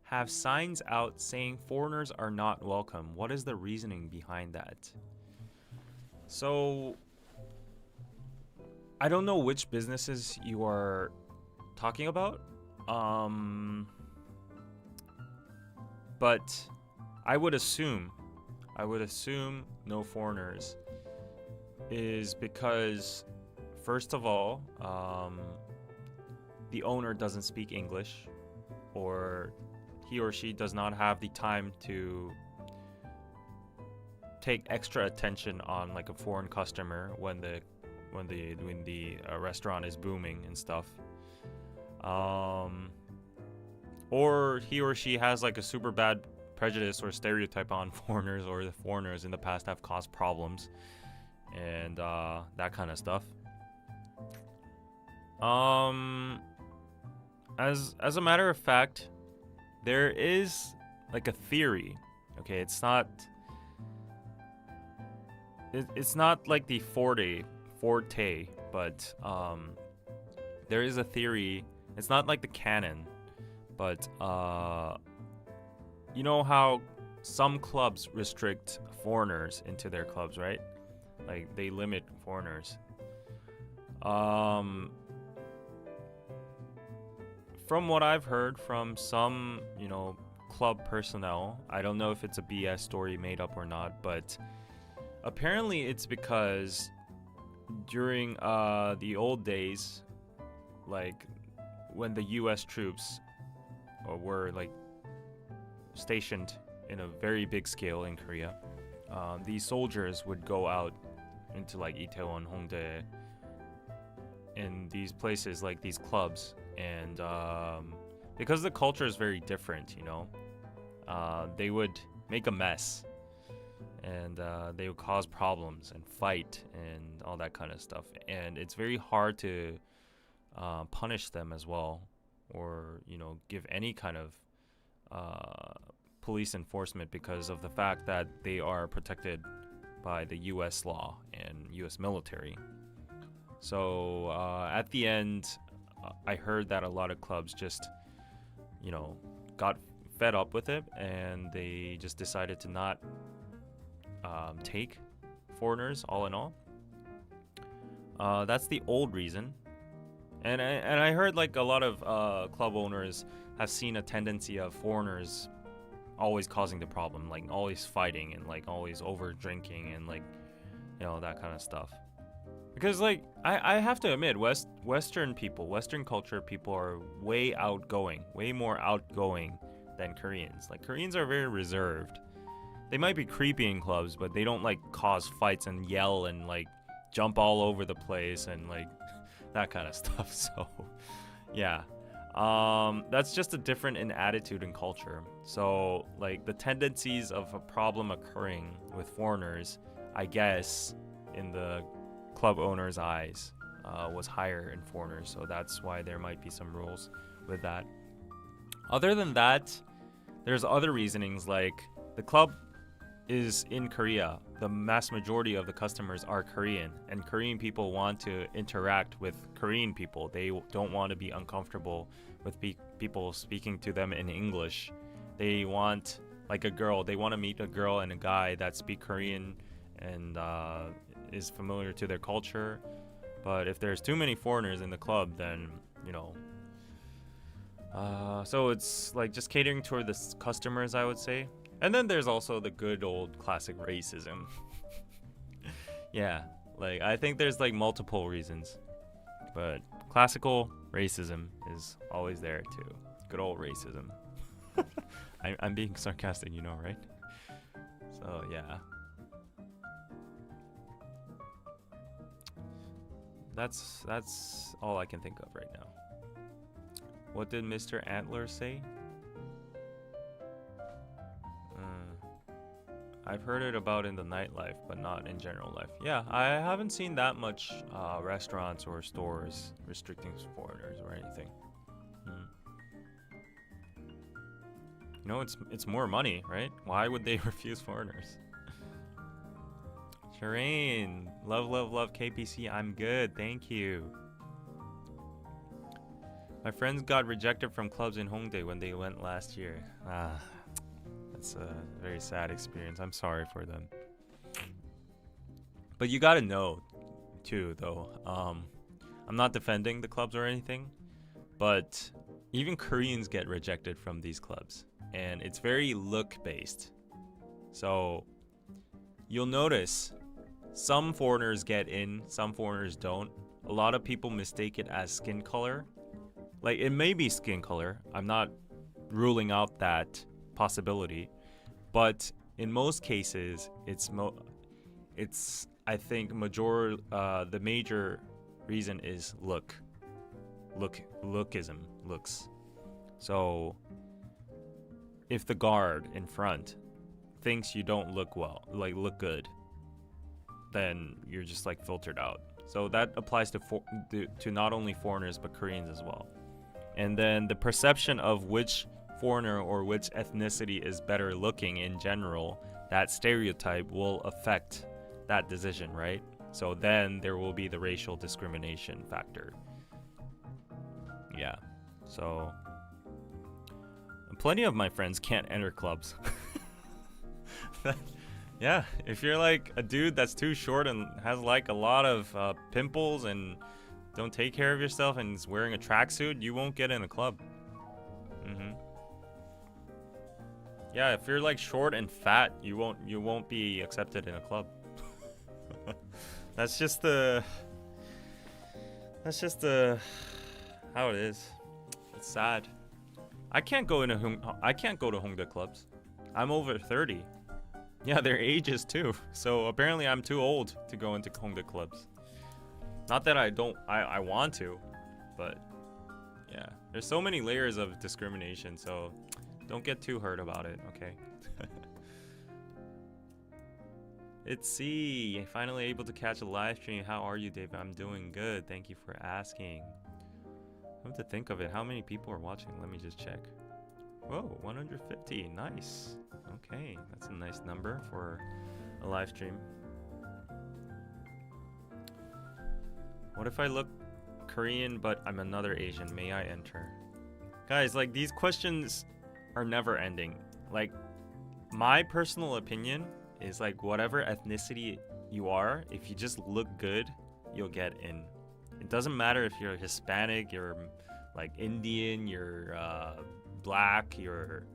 have signs out saying foreigners are not welcome? What is the reasoning behind that? So, I don't know which businesses you are talking about. But I would assume no foreigners is because, first of all, the owner doesn't speak English, or he or she does not have the time to take extra attention on a foreign customer when the restaurant is booming and stuff. Or he or she has a super bad prejudice or stereotype on foreigners, or the foreigners in the past have caused problems and that kind of stuff. As a matter of fact, there is a theory. Okay, it's not the forte, but there is a theory. It's not the canon, but you know how some clubs restrict foreigners into their clubs, right? They limit foreigners. From what I've heard from some, club personnel. I don't know if it's a BS story made up or not, but apparently it's because during the old days, like when the US troops were like stationed in a very big scale in Korea, these soldiers would go out into like Itaewon, Hongdae, in these places, like these clubs, and because the culture is very different, you know, they would make a mess, and they would cause problems and fight and all that kind of stuff, and it's very hard to punish them as well, or, you know, give any kind of police enforcement because of the fact that they are protected by the US law and US military. So at the end, I heard that a lot of clubs just, you know, got fed up with it, and they just decided to not take foreigners all in all. That's the old reason. And I heard like a lot of club owners have seen a tendency of foreigners always causing the problem, like always fighting and like always over drinking and like, you know, that kind of stuff. Because like I have to admit, Western people, Western culture people are way more outgoing than Koreans. Like Koreans are very reserved. They might be creepy in clubs, but they don't like cause fights and yell and like jump all over the place and like that kind of stuff. So yeah, that's just a different in attitude and culture. So like the tendencies of a problem occurring with foreigners, I guess in the club owner's eyes, was higher in foreigners. So that's why there might be some rules with that. Other than that, there's other reasonings, like the club is in Korea. The mass majority of the customers are Korean, and Korean people want to interact with Korean people. They don't want to be uncomfortable with people speaking to them in English. They want like a girl. They want to meet a girl and a guy that speak Korean and is familiar to their culture. But if there's too many foreigners in the club, then, you know, so it's like just catering toward the customers, I would say. And then there's also the good old classic racism. Yeah, like I think there's like multiple reasons, but classical racism is always there too. Good old racism. I'm being sarcastic, you know, right? So yeah. That's all I can think of right now. What did Mr. Antler say? I've heard it about in the nightlife, but not in general life. Yeah, I haven't seen that much restaurants or stores restricting foreigners or anything. You know, it's more money, right? Why would they refuse foreigners? Shireen, love KPC. I'm good, thank you. My friends got rejected from clubs in Hongdae when they went last year. That's a very sad experience. I'm sorry for them. But you gotta know, too, though. I'm not defending the clubs or anything, but even Koreans get rejected from these clubs, and it's very look-based. So you'll notice some foreigners get in, some foreigners don't. A lot of people mistake it as skin color. Like, it may be skin color. I'm not ruling out that possibility, but in most cases, it's I think the major reason is lookism, looks. So if the guard in front thinks you don't look well, like look good, then you're just like filtered out. So that applies to not only foreigners but Koreans as well. And then the perception of which foreigner or which ethnicity is better looking in general, that stereotype will affect that decision, right? So then there will be the racial discrimination factor. Yeah. So plenty of my friends can't enter clubs. Yeah, if you're like a dude that's too short and has like a lot of pimples and don't take care of yourself and is wearing a tracksuit, you won't get in a club. Yeah, if you're like short and fat, you won't be accepted in a club. That's just the how it is. It's sad. I can't go to Hongdae clubs. I'm over 30. Yeah, their ages too. So apparently I'm too old to go into Hongdae clubs. Not that I want to, but yeah. There's so many layers of discrimination, so don't get too hurt about it, okay? It's C. Finally able to catch a live stream. How are you, Dave? I'm doing good. Thank you for asking. I have to think of it. How many people are watching? Let me just check. Whoa, 150. Nice. Okay, that's a nice number for a live stream. What if I look Korean but I'm another Asian? May I enter? Guys, like, these questions are never ending. Like, my personal opinion is like, whatever ethnicity you are, if you just look good, you'll get in. It doesn't matter if you're Hispanic, you're like Indian, you're black, you're,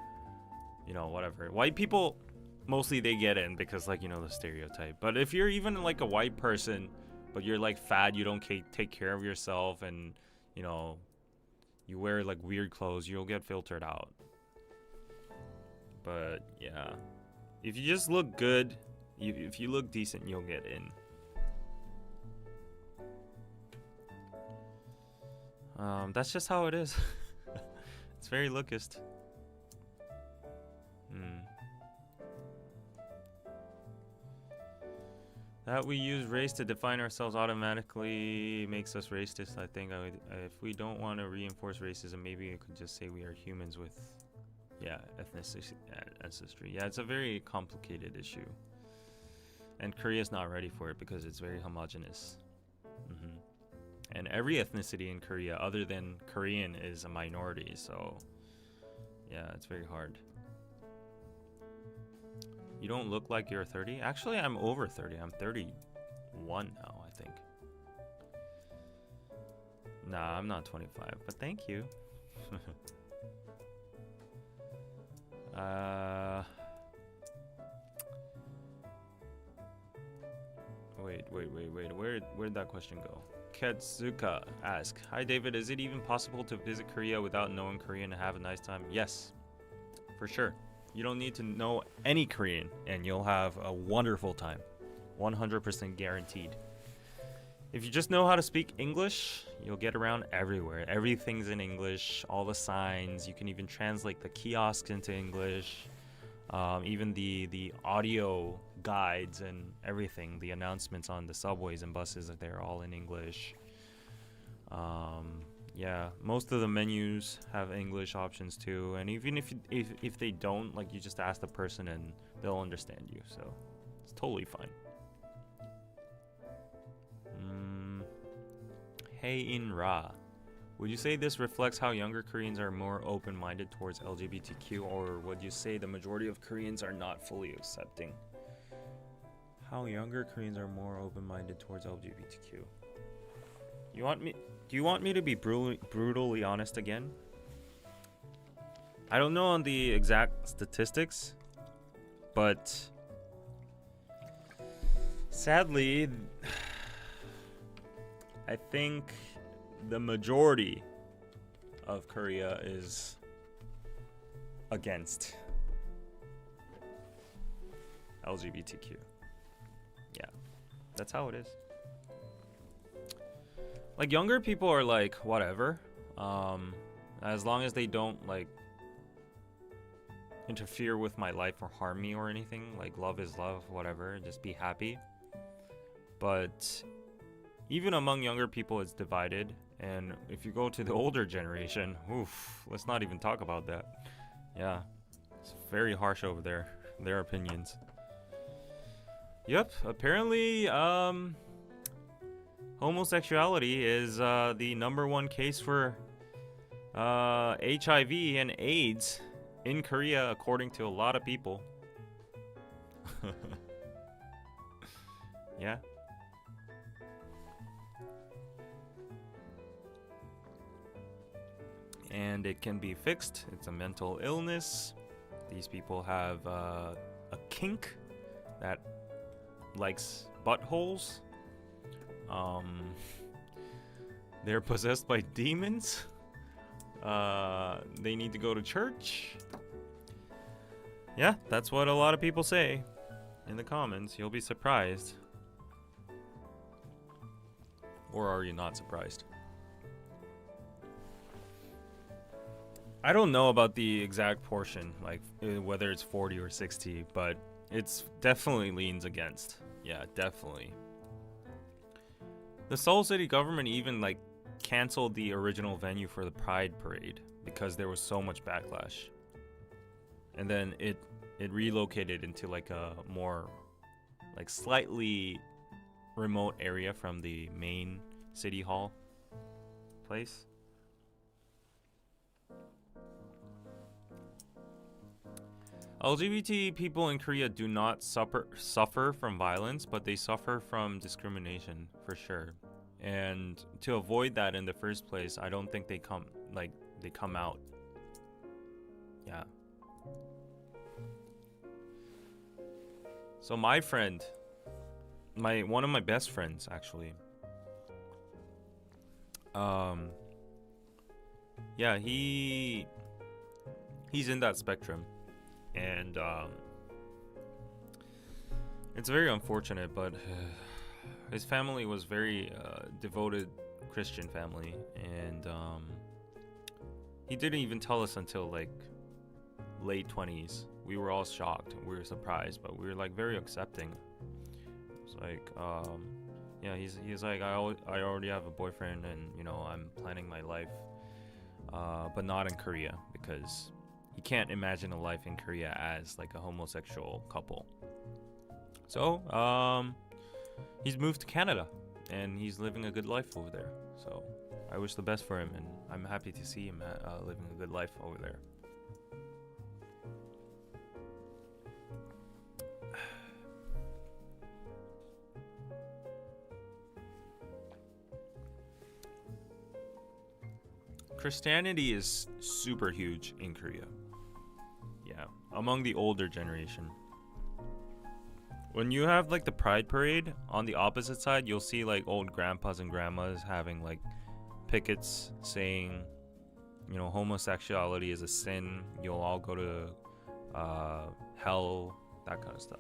you know, whatever. White people, mostly they get in because, like, you know, the stereotype. But if you're even like a white person, but you're like fat, you don't take care of yourself, and, you know, you wear like weird clothes, you'll get filtered out. But yeah, if you just look good, if you look decent, you'll get in. That's just how it is. It's very lookist. That we use race to define ourselves automatically makes us racist. I think if we don't want to reinforce racism, maybe we could just say we are humans with, yeah, ethnicity, ancestry. Yeah, it's a very complicated issue. And Korea's not ready for it because it's very homogenous. And every ethnicity in Korea, other than Korean, is a minority. So, yeah, it's very hard. You don't look like you're 30? Actually, I'm over 30. I'm 31 now, I think. Nah, I'm not 25, but thank you. Wait. Where'd that question go? Ketsuka asks, hi David, is it even possible to visit Korea without knowing Korean and have a nice time? Yes, for sure. You don't need to know any Korean and you'll have a wonderful time. 100% guaranteed. If you just know how to speak English, you'll get around everywhere. Everything's in English, all the signs. You can even translate the kiosks into English. Even the audio guides and everything, the announcements on the subways and buses, they're all in English. Yeah, most of the menus have English options too, and even if they don't, like, you just ask the person and they'll understand you, so it's totally fine. Hey in Ra, would you say this reflects how younger Koreans are more open-minded towards LGBTQ, or would you say the majority of Koreans are not fully accepting? How younger Koreans are more open-minded towards LGBTQ. Do you want me to be brutally honest again? I don't know on the exact statistics, but sadly, I think the majority of Korea is against LGBTQ. Yeah, that's how it is. Like, younger people are like, whatever, as long as they don't like interfere with my life or harm me or anything. Like, love is love, whatever, just be happy. But even among younger people, it's divided. And if you go to the older generation, oof, let's not even talk about that. Yeah, it's very harsh over there, their opinions. Yep, apparently, homosexuality is the #1 case for HIV and AIDS in Korea, according to a lot of people. Yeah. And it can be fixed. It's a mental illness. These people have a kink that likes buttholes. They're possessed by demons. They need to go to church. Yeah, that's what a lot of people say in the comments. You'll be surprised. Or are you not surprised? I don't know about the exact portion, like whether it's 40 or 60, but it's definitely leans against. Yeah, definitely. The Seoul City government even like canceled the original venue for the Pride Parade because there was so much backlash. And then it relocated into like a more like slightly remote area from the main city hall place. LGBT people in Korea do not suffer from violence, but they suffer from discrimination for sure. And to avoid that in the first place, I don't think they come out. Yeah. So my friend, one of my best friends actually. Yeah, he's in that spectrum. And it's very unfortunate, but his family was very devoted Christian family, and he didn't even tell us until like late 20s. We were all shocked. We were surprised, but we were like very accepting. It's like, yeah, he's like, I already have a boyfriend, and you know, I'm planning my life, but not in Korea, because he can't imagine a life in Korea as like a homosexual couple. So he's moved to Canada and he's living a good life over there. So I wish the best for him, and I'm happy to see him living a good life over there. Christianity is super huge in Korea. Yeah, among the older generation. When you have like the Pride Parade, on the opposite side, you'll see like old grandpas and grandmas having like pickets saying, you know, homosexuality is a sin. You'll all go to hell, that kind of stuff.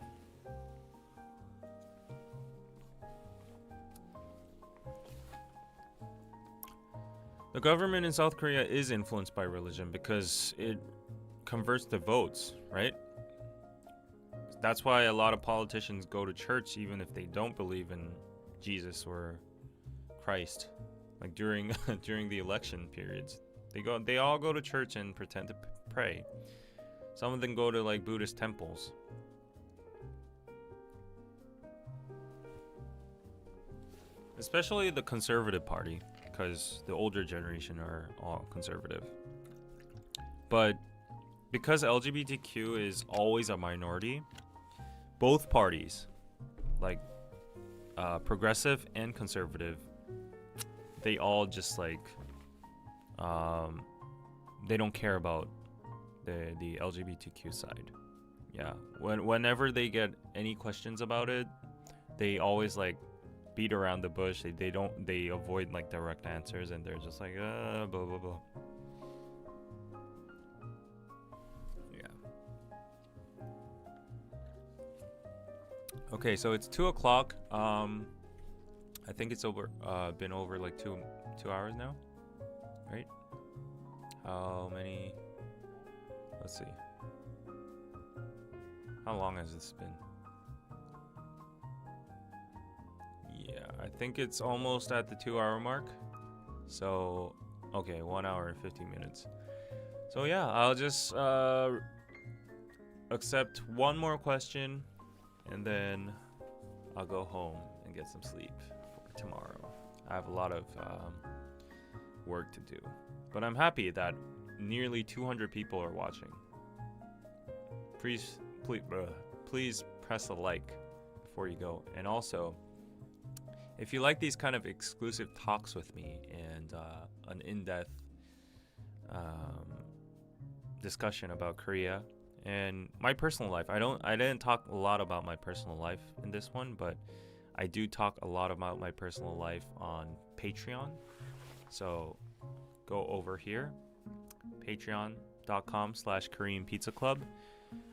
The government in South Korea is influenced by religion because it converts the votes, right? That's why a lot of politicians go to church even if they don't believe in Jesus or Christ. Like during the election periods, they all go to church and pretend to pray. Some of them go to like Buddhist temples. Especially the conservative party, because the older generation are all conservative. But because LGBTQ is always a minority, both parties, like progressive and conservative, they all just like they don't care about the LGBTQ side. Yeah, whenever they get any questions about it, they always like beat around the bush. They avoid like direct answers, and they're just like blah blah blah. Okay, so it's 2 o'clock. I think it's been over like two hours now, right? How many? Let's see. How long has this been? Yeah, I think it's almost at the 2-hour mark. So, okay, 1 hour and 15 minutes. So yeah, I'll just accept one more question, and then I'll go home and get some sleep for tomorrow. I have a lot of work to do, but I'm happy that nearly 200 people are watching. Please press a like before you go. And also, if you like these kind of exclusive talks with me and an in-depth discussion about Korea and my personal life. I didn't talk a lot about my personal life in this one, but I do talk a lot about my personal life on Patreon. So go over here, patreon.com/Korean Pizza Club.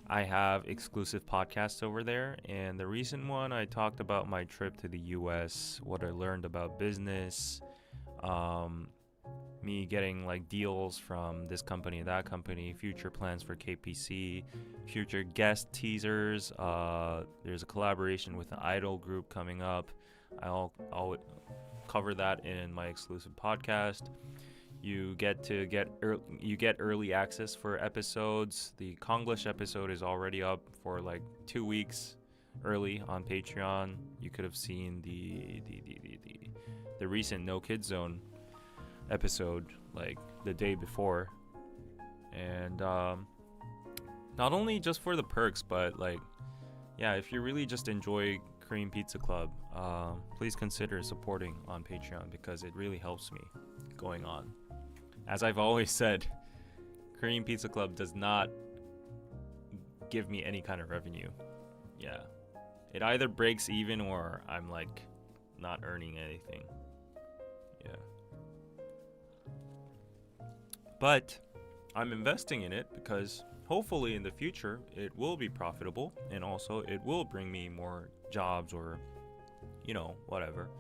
I have exclusive podcasts over there, and the recent one I talked about my trip to the US, what I learned about business, me getting like deals from this company, that company, future plans for KPC, future guest teasers. There's a collaboration with an idol group coming up. I'll cover that in my exclusive podcast. You get early access for episodes. The Konglish episode is already up for like 2 weeks early on Patreon. You could have seen the recent No Kids Zone episode like the day before. And not only just for the perks, but like, yeah, if you really just enjoy Korean Pizza Club, please consider supporting on Patreon, because it really helps me going on. As I've always said, Korean Pizza Club does not give me any kind of revenue. Yeah. It either breaks even or I'm like not earning anything. Yeah. But I'm investing in it because hopefully in the future it will be profitable, and also it will bring me more jobs or, you know, whatever.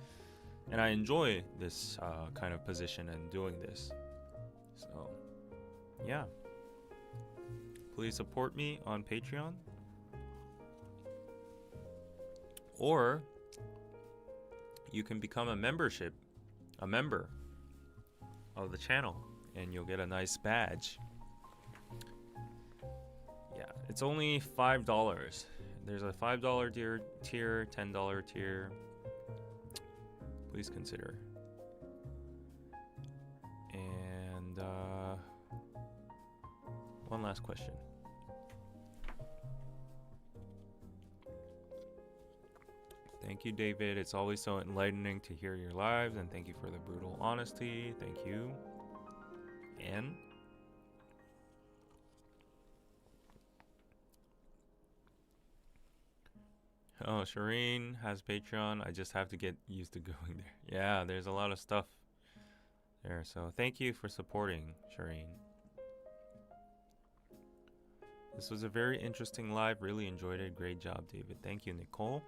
And I enjoy this kind of position and doing this. So, yeah. Please support me on Patreon. Or you can become a member of the channel, and you'll get a nice badge. Yeah, it's only $5. There's a $5 tier, $10 tier. Please consider. And one last question. Thank you, David. It's always so enlightening to hear your lives, and thank you for the brutal honesty. Thank you. And oh, Shireen has Patreon. I just have to get used to going there. Yeah, there's a lot of stuff there. So thank you for supporting, Shireen. This was a very interesting live. Really enjoyed it. Great job, David. Thank you, Nicole.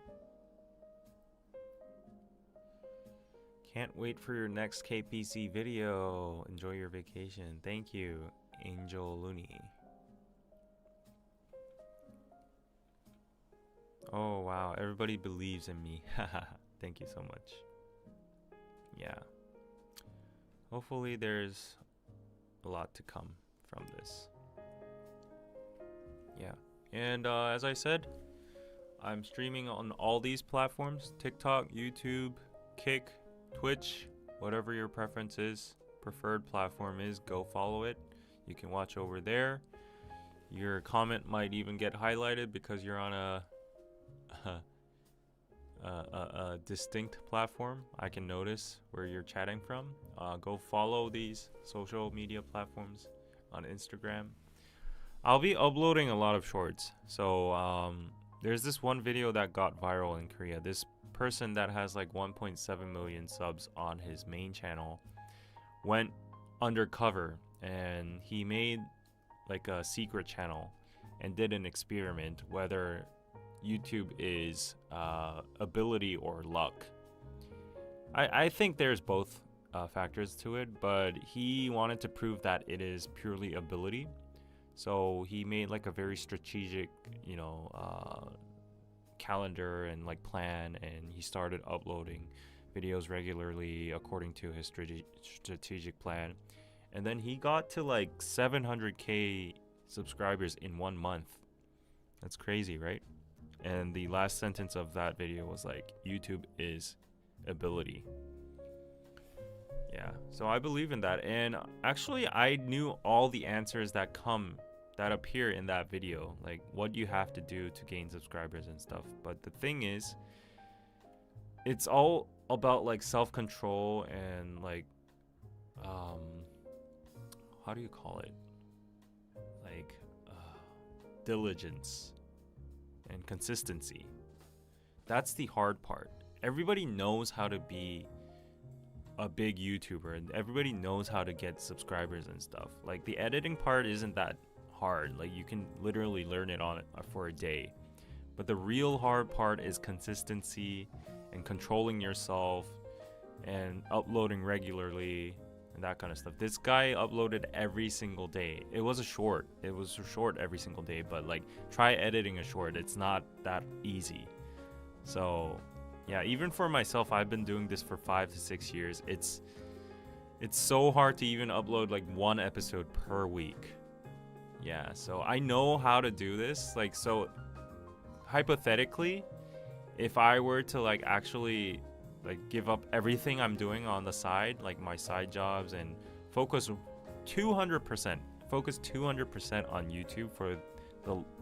Can't wait for your next KPC video. Enjoy your vacation. Thank you, Angel Looney. Oh, wow. Everybody believes in me. Thank you so much. Yeah. Hopefully there's a lot to come from this. Yeah. And as I said, I'm streaming on all these platforms: TikTok, YouTube, Kick, Twitch, whatever your preferred platform is, go follow it. You can watch over there. Your comment might even get highlighted because you're on a distinct platform. I can notice where you're chatting from. Go follow these social media platforms on Instagram. I'll be uploading a lot of shorts. So there's this one video that got viral in Korea. This person that has like 1.7 million subs on his main channel went undercover, and he made like a secret channel and did an experiment whether YouTube is ability or luck. I think there's both factors to it, but he wanted to prove that it is purely ability. So he made like a very strategic, calendar and like plan, and he started uploading videos regularly according to his strategic plan. And then he got to like 700k subscribers in 1 month. That's crazy, right? And the last sentence of that video was like, YouTube is ability. Yeah, so I believe in that. And actually I knew all the answers that appear in that video, like what you have to do to gain subscribers and stuff. But the thing is, it's all about like self-control and like how do you call it, like diligence and consistency. That's the hard part. Everybody knows how to be a big YouTuber, and everybody knows how to get subscribers and stuff. Like, the editing part isn't that hard. Like, you can literally learn it on for a day. But the real hard part is consistency and controlling yourself and uploading regularly and that kind of stuff. This guy uploaded every single day. It was a short every single day, but like, try editing a short. It's not that easy. So yeah, even for myself, I've been doing this for 5 to 6 years. It's so hard to even upload like one episode per week. Yeah, so I know how to do this. Like, so hypothetically, if I were to like actually like give up everything I'm doing on the side, like my side jobs, and focus 200% on YouTube for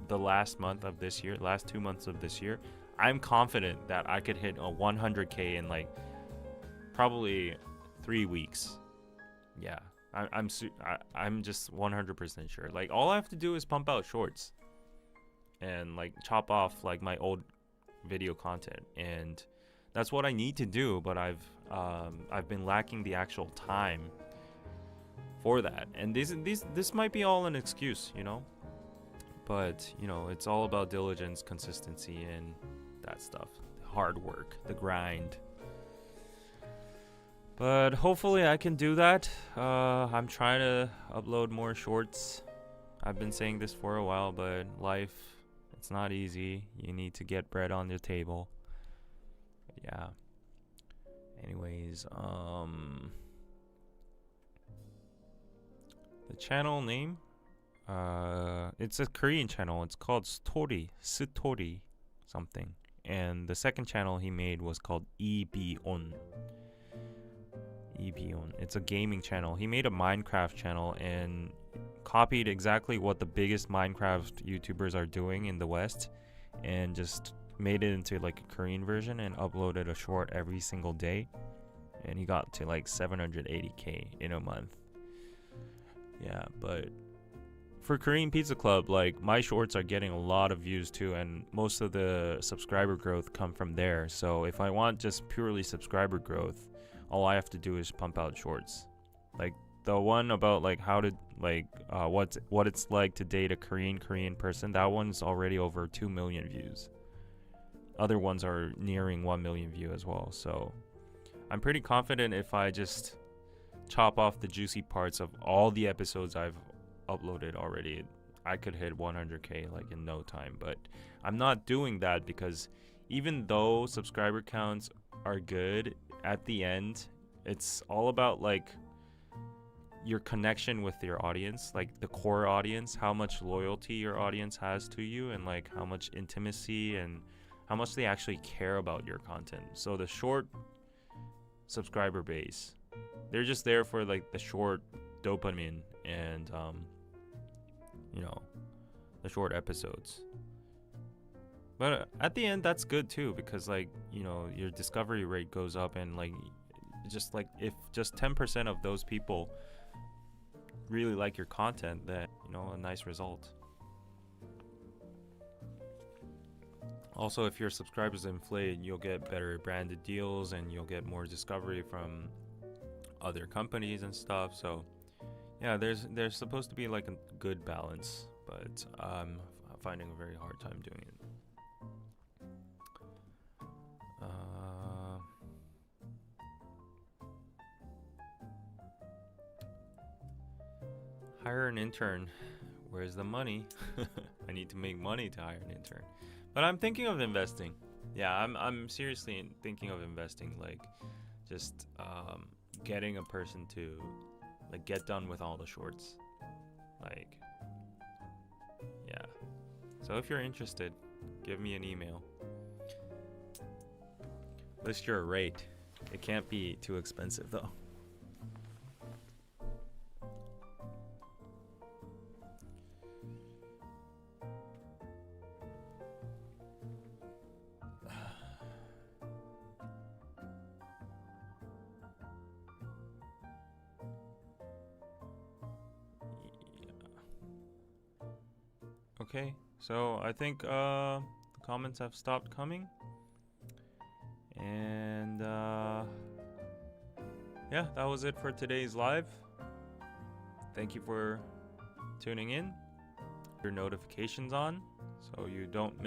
the last 2 months of this year, I'm confident that I could hit a 100K in like probably 3 weeks. Yeah, I'm just 100% sure. Like, all I have to do is pump out shorts and like chop off like my old video content, and that's what I need to do. But I've been lacking the actual time for that, and this might be all an excuse, you know. But you know, it's all about diligence, consistency, and that stuff. Hard work, the grind. But hopefully I can do that. I'm trying to upload more shorts. I've been saying this for a while, but life, it's not easy. You need to get bread on your table. But yeah. Anyways, the channel name, it's a Korean channel. It's called Story something. And the second channel he made was called EBON. It's a gaming channel. He made a Minecraft channel and copied exactly what the biggest Minecraft YouTubers are doing in the West, and just made it into like a Korean version and uploaded a short every single day, and he got to like 780K in a month. Yeah, but for Korean Pizza Club, like, my shorts are getting a lot of views too, and most of the subscriber growth come from there. So if I want just purely subscriber growth, all I have to do is pump out shorts. Like the one about like how to like what it's like to date a Korean person, that one's already over 2 million views. Other ones are nearing 1 million view as well. So I'm pretty confident if I just chop off the juicy parts of all the episodes I've uploaded already, I could hit 100K like in no time. But I'm not doing that because even though subscriber counts are good, at the end it's all about like your connection with your audience, like the core audience, how much loyalty your audience has to you, and like how much intimacy and how much they actually care about your content. So the short subscriber base, they're just there for like the short dopamine and you know, the short episodes. But at the end, that's good too, because like, you know, your discovery rate goes up, and like, just like if just 10% of those people really like your content, then, you know, a nice result. Also, if your subscribers inflate, you'll get better branded deals, and you'll get more discovery from other companies and stuff. So yeah, there's supposed to be like a good balance, but I'm finding a very hard time doing it. Hire an intern. Where's the money? I need to make money to hire an intern. But I'm thinking of investing. Yeah, I'm seriously thinking of investing, like just getting a person to like get done with all the shorts. Like, yeah. So if you're interested, give me an email. List your rate. It can't be too expensive though. Okay, So I think comments have stopped coming. And yeah, that was it for today's live. Thank you for tuning in. Your notifications on so you don't miss